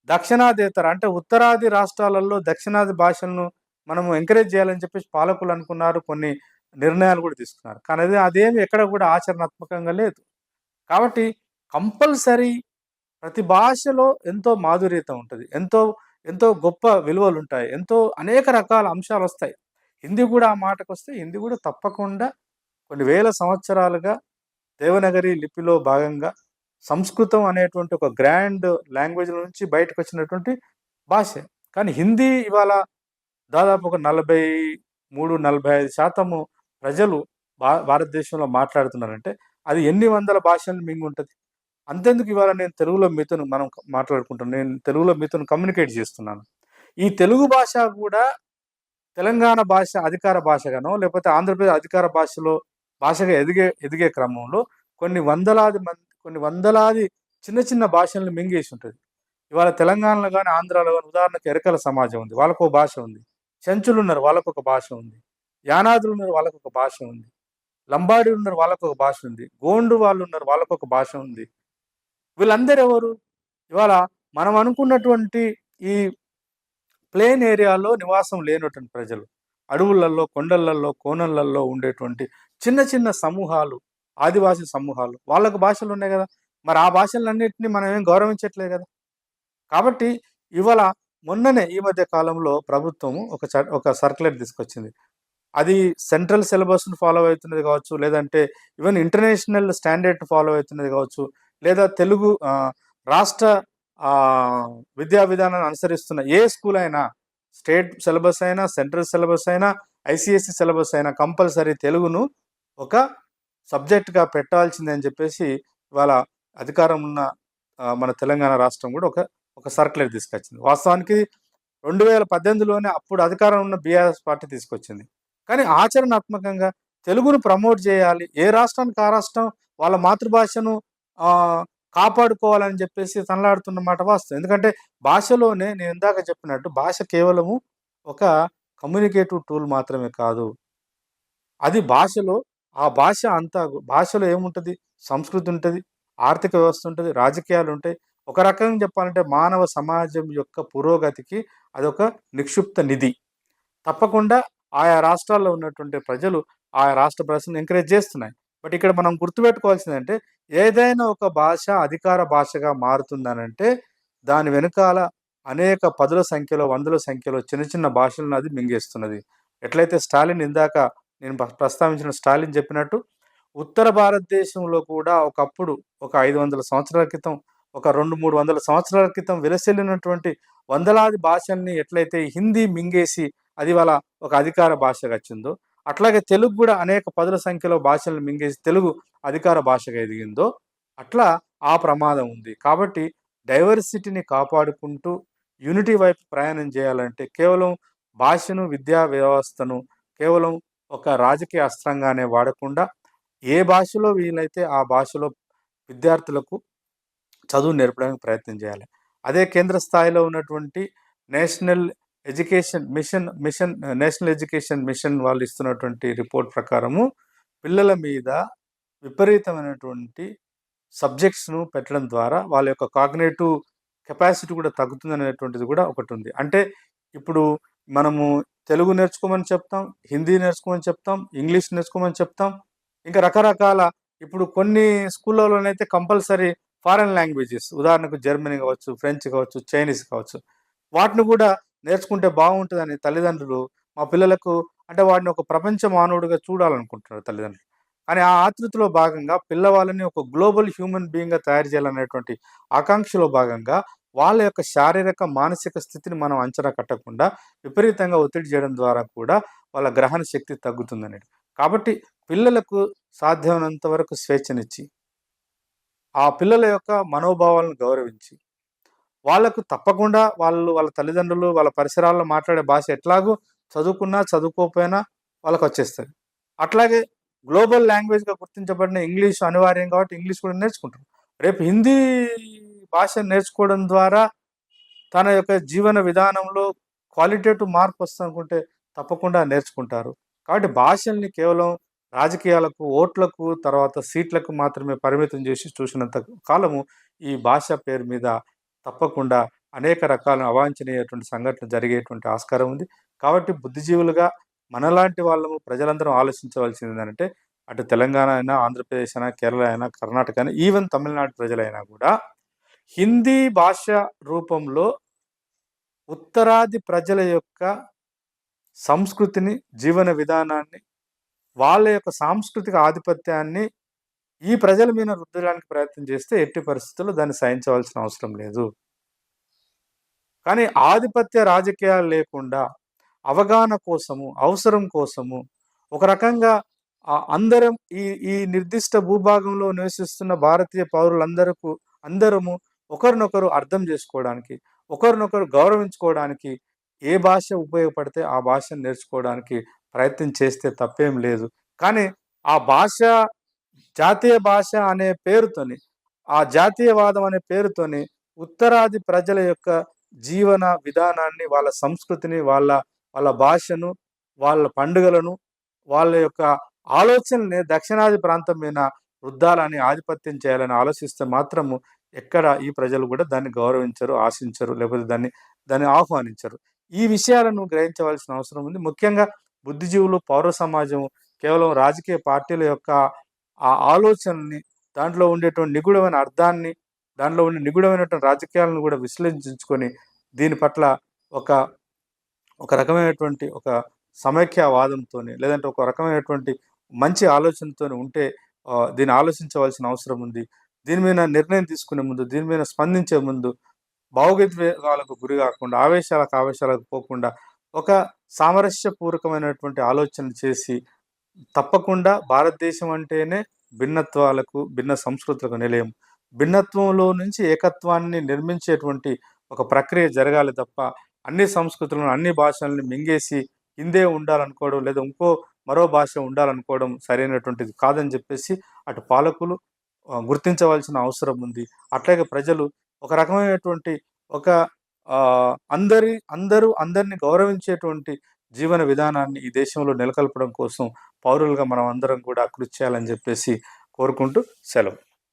దక్షిణాదేతర అంటే ఉత్తరాది రాష్ట్రాలలో దక్షిణాది భాషలను మనము ఎంకరేజ్ చేయాలని చెప్పేసి పాలకులు అనుకున్నారు. కొన్ని నిర్ణయాలు కూడా తీసుకున్నారు. కానీ అదేమి ఎక్కడ కూడా ఆచరణాత్మకంగా లేదు. కాబట్టి కంపల్సరీ ప్రతి భాషలో ఎంతో మాధుర్యత ఉంటుంది, ఎంతో ఎంతో గొప్ప విలువలు ఉంటాయి, ఎంతో అనేక రకాల అంశాలు వస్తాయి. హిందీ కూడా ఆ మాటకు వస్తే హిందీ కూడా తప్పకుండా కొన్ని వేల సంవత్సరాలుగా దేవనగరి లిపిలో భాగంగా సంస్కృతం అనేటువంటి ఒక గ్రాండ్ లాంగ్వేజ్ నుంచి బయటకు వచ్చినటువంటి భాష. కానీ హిందీ ఇవాళ దాదాపు ఒక 43-45% ప్రజలు భారతదేశంలో మాట్లాడుతున్నారంటే అది ఎన్ని వందల భాషలను మింగి ఉంటుంది. అంతెందుకు ఇవాళ నేను తెలుగులో మీతో మనం మాట్లాడుకుంటున్నాను, నేను తెలుగులో మీతో కమ్యూనికేట్ చేస్తున్నాను. ఈ తెలుగు భాష కూడా తెలంగాణ భాష అధికార భాషగానో లేకపోతే ఆంధ్రప్రదేశ్ అధికార భాషగా ఎదిగే క్రమంలో కొన్ని వందలాది చిన్న చిన్న భాషలను మింగేసి ఉంటుంది. ఇవాళ తెలంగాణలో కానీ ఆంధ్రాలో కానీ ఉదాహరణకు ఎరకల సమాజం ఉంది, వాళ్ళకు ఒక భాష ఉంది. చెంచులు ఉన్నారు, వాళ్ళకు ఒక భాష ఉంది. యానాదులు ఉన్నారు, వాళ్ళకు ఒక భాష ఉంది. లంబాడి ఉన్నారు, వాళ్ళకు ఒక భాష ఉంది. గోండు వాళ్ళు ఉన్నారు, వాళ్ళకు ఒక భాష ఉంది. వీళ్ళందరూ ఎవరు? ఇవాళ మనం అనుకున్నటువంటి ఈ ప్లేన్ ఏరియాలో నివాసం లేనటువంటి ప్రజలు, అడవులలో, కొండలలో, కోనలలో ఉండేటువంటి చిన్న చిన్న సమూహాలు, ఆదివాసీ సమూహాలు, వాళ్ళకు భాషలున్నాయి గదా! మరి ఆ భాషలన్నిటిని మనం ఏం గౌరవించట్లేదు గదా! కాబట్టి ఇవాళ మొన్ననే ఈ మధ్య కాలంలో ప్రభుత్వం ఒక సర్క్యులర్ తీసుకొచ్చింది. అది సెంట్రల్ సిలబస్‌ని ఫాలో అవుతున్నది గావచ్చు, లేదంటే ఈవెన్ ఇంటర్నేషనల్ స్టాండర్డ్‌ని ఫాలో అవుతున్నది గావచ్చు, లేదా తెలుగు రాష్ట్ర విద్యా విధానాన్ని అనుసరిస్తున్న ఏ స్కూల్ అయినా, స్టేట్ సిలబస్ అయినా, సెంట్రల్ సిలబస్ అయినా, ఐసీఎస్‌ఈ సిలబస్ అయినా కంపల్సరీ తెలుగును ఒక సబ్జెక్ట్‌గా పెట్టాల్సిందే అని జెప్పేసి ఇవాళ అధికారం ఉన్న మన తెలంగాణ రాష్ట్రం గూడా ఒక సర్క్యులర్ తీసుకొచ్చింది. వాస్తవానికి 2018లోనే అప్పుడు అధికారం ఉన్న బీఆర్ఎస్ పార్టీ తీసుకొచ్చింది. కానీ ఆచరణాత్మకంగా తెలుగును ప్రమోట్ చేయాలి. ఏ రాష్ట్రానికి ఆ రాష్ట్రం వాళ్ళ మాతృభాషను కాపాడుకోవాలని చెప్పేసి తనలాడుతున్న మాట వాస్తవం. ఎందుకంటే భాషలోనే నేను ఇందాక చెప్పినట్టు భాష కేవలము ఒక కమ్యూనికేటివ్ టూల్ మాత్రమే కాదు. అది భాషలో ఆ భాష అంతా భాషలో ఏముంటది? సంస్కృతి ఉంటది, ఆర్థిక వ్యవస్థ ఉంటది, రాజకీయాలుంటాయి. ఒక రకంగా చెప్పాలంటే మానవ సమాజం యొక్క పురోగతికి అదొక నిక్షిప్త నిధి. తప్పకుండా ఆయా రాష్ట్రాల్లో ఉన్నటువంటి ప్రజలు, ఆయా రాష్ట్ర ప్రజలను ఎంకరేజ్ చేస్తున్నాయి. బట్ ఇక్కడ మనం గుర్తుపెట్టుకోవాల్సిందంటే, ఏదైనా ఒక భాష అధికార భాషగా మారుతుందనంటే, దాని వెనకాల అనేక పదుల సంఖ్యలో, వందల సంఖ్యలో చిన్న చిన్న భాషలను అది మింగేస్తున్నది. ఎట్లయితే స్టాలిన్ ఇందాక నేను ప్రస్తావించిన స్టాలిన్ చెప్పినట్టు, ఉత్తర భారతదేశంలో కూడా ఒకప్పుడు ఒక 500 సంవత్సరాల క్రితం, ఒక 2, 300 సంవత్సరాల క్రితం విలసిల్లినటువంటి వందలాది భాషల్ని ఎట్లయితే హిందీ మింగేసి అది ఇవాళ ఒక అధికార భాషగా వచ్చిందో, అట్లాగే తెలుగు గూడా అనేక పదుల సంఖ్యలో భాషలను మింగేసి తెలుగు అధికార భాషగా ఎదిగిందో, అట్లా ఆ ప్రమాదం ఉంది. కాబట్టి డైవర్సిటీని కాపాడుకుంటూ యూనిటీ వైపు ప్రయాణం చేయాలంటే కేవలం భాషను, విద్యా వ్యవస్థను కేవలం ఒక రాజకీయ అస్త్రంగానే వాడకుండా, ఏ భాషలో వీలైతే ఆ భాషలో విద్యార్థులకు చదువు నేర్పడానికి ప్రయత్నం చేయాలి. అదే కేంద్ర స్థాయిలో ఉన్నటువంటి నేషనల్ నేషనల్ ఎడ్యుకేషన్ మిషన్ వాళ్ళు ఇస్తున్నటువంటి రిపోర్ట్ ప్రకారము పిల్లల మీద విపరీతమైనటువంటి సబ్జెక్ట్స్‌ను పెట్టడం ద్వారా వాళ్ళ యొక్క కాగ్నిటివ్ కెపాసిటీ కూడా తగ్గుతుందనేటువంటిది కూడా ఒకటుంది. అంటే ఇప్పుడు మనము తెలుగు నేర్చుకోమని చెప్తాం, హిందీ నేర్చుకోమని చెప్తాం, ఇంగ్లీష్ నేర్చుకోమని చెప్తాం. ఇంకా రకరకాల ఇప్పుడు కొన్ని స్కూళ్ళలోనైతే కంపల్సరీ ఫారెన్ లాంగ్వేజెస్ ఉదాహరణకు జర్మనీ కావచ్చు, ఫ్రెంచ్ కావచ్చు, చైనీస్ కావచ్చు. వాటిని కూడా నేర్చుకుంటే బాగుంటుందని తల్లిదండ్రులు మా పిల్లలకు అంటే వాడిని ఒక ప్రపంచ మానవుడిగా చూడాలనుకుంటున్నారు తల్లిదండ్రులు. కానీ ఆ ఆతృతలో భాగంగా పిల్లవాళ్ళని ఒక గ్లోబల్ హ్యూమన్ బీయింగ్‌గా తయారు చేయాలనేటువంటి ఆకాంక్షలో భాగంగా వాళ్ళ యొక్క శారీరక, మానసిక స్థితిని మనం అంచనా కట్టకుండా విపరీతంగా ఒత్తిడి చేయడం ద్వారా కూడా వాళ్ళ గ్రహణ శక్తి తగ్గుతుందనేది. కాబట్టి పిల్లలకు సాధ్యమైనంత వరకు స్వేచ్ఛనిచ్చి, ఆ పిల్లల యొక్క మనోభావాలను గౌరవించి, వాళ్ళకు తప్పకుండా వాళ్ళ తల్లిదండ్రులు, వాళ్ళ పరిసరాల్లో మాట్లాడే భాష ఎట్లాగో చదువుకున్నా, చదువుకోకపోయినా వాళ్ళకొచ్చేస్తది. అట్లాగే గ్లోబల్ లాంగ్వేజ్‌గా గుర్తించబడిన ఇంగ్లీష్ అనివార్యం కాబట్టి ఇంగ్లీష్ కూడా నేర్చుకుంటారు. రేపు హిందీ భాష నేర్చుకోవడం ద్వారా తన యొక్క జీవన విధానంలో క్వాలిటేటివ్ మార్పొస్తదనుకుంటే తప్పకుండా నేర్చుకుంటారు. కాబట్టి భాషల్ని కేవలం రాజకీయాలకు, ఓట్లకు, తర్వాత సీట్లకు మాత్రమే పరిమితం చేసి చూసినంత కాలము ఈ భాష పేరు మీద తప్పకుండా అనేక రకాల అవాంఛనీయటువంటి సంఘటనలు జరిగేటువంటి ఆస్కారం ఉంది. కాబట్టి బుద్ధిజీవులుగా మనలాంటి వాళ్ళము ప్రజలందరం ఆలోచించవలసిందేంటంటే అటు తెలంగాణ అయినా, ఆంధ్రప్రదేశ్ అయినా, కేరళ అయినా, కర్ణాటక అయినా, ఈవెన్ తమిళనాడు ప్రజలైనా కూడా హిందీ భాష రూపంలో ఉత్తరాది ప్రజల యొక్క సంస్కృతిని, జీవన విధానాన్ని, వాళ్ళ యొక్క సాంస్కృతిక ఆధిపత్యాన్ని ఈ ప్రజల మీద రుద్దడానికి ప్రయత్నం చేస్తే ఎట్టి పరిస్థితుల్లో దాన్ని సహించవలసిన అవసరం లేదు. కానీ ఆధిపత్య రాజకీయాలు లేకుండా అవగాహన కోసము, అవసరం కోసము ఒక రకంగా అందరం ఈ ఈ నిర్దిష్ట భూభాగంలో నివసిస్తున్న భారతీయ అందరము ఒకరినొకరు అర్థం చేసుకోవడానికి, ఒకరినొకరు గౌరవించుకోవడానికి ఏ భాష ఉపయోగపడితే ఆ భాషను నేర్చుకోవడానికి ప్రయత్నం చేస్తే తప్పేం లేదు. కానీ ఆ భాష జాతీయ భాష అనే పేరుతోని, ఆ జాతీయవాదం అనే పేరుతోని ఉత్తరాది ప్రజల యొక్క జీవన విధానాన్ని, వాళ్ళ సంస్కృతిని, వాళ్ళ భాషను, వాళ్ళ పండుగలను, వాళ్ళ యొక్క ఆలోచనల్ని దక్షిణాది ప్రాంతం మీద రుద్దాలని, ఆధిపత్యం చేయాలని ఆలోచిస్తే మాత్రము ఎక్కడ ఈ ప్రజలు కూడా దాన్ని గౌరవించరు, ఆశించరు, లేకపోతే దాన్ని ఆహ్వానించరు. ఈ విషయాలను గ్రహించవలసిన అవసరం ఉంది. ముఖ్యంగా బుద్ధిజీవులు, పౌర సమాజం కేవలం రాజకీయ పార్టీల యొక్క ఆ ఆలోచనని, దాంట్లో ఉండేటువంటి నిగూఢమైన అర్థాన్ని, దాంట్లో ఉండే నిగూఢమైనటువంటి రాజకీయాలను కూడా విశ్లేషించుకొని దీని పట్ల ఒక ఒక రకమైనటువంటి ఒక సమైక్యవాదంతోని, లేదంటే ఒక రకమైనటువంటి మంచి ఆలోచనతోని ఉంటే దీన్ని ఆలోచించవలసిన అవసరం ఉంది. దీని మీద నిర్ణయం తీసుకునే ముందు, దీని మీద స్పందించే ముందు భావోద్వేగాలకు గురి గాకుండా, ఆవేశాలకు పోకుండా, ఒక సామరస్యపూర్వకమైనటువంటి ఆలోచన చేసి, తప్పకుండా భారతదేశం అంటేనే భిన్నత్వాలకు, భిన్న సంస్కృతులకు నిలయం. భిన్నత్వంలో నుంచి ఏకత్వాన్ని నిర్మించేటువంటి ఒక ప్రక్రియ జరగాలి తప్ప, అన్ని సంస్కృతులను, అన్ని భాషల్ని మింగేసి హిందే ఉండాలనుకోవడం, లేదా మరో భాష ఉండాలనుకోవడం సరైనటువంటిది కాదని జెప్పేసి అటు పాలకులు గుర్తించవలసిన అవసరం ఉంది. అట్లాగే ప్రజలు ఒక రకమైనటువంటి ఒక అందరిని గౌరవించేటువంటి జీవన విధానాన్ని ఈ దేశంలో నెలకొల్పడం కోసం పౌరులుగా మనం అందరం కూడా కృషి చేయాలని జెప్పేసి కోరుకుంటూ సెలవు.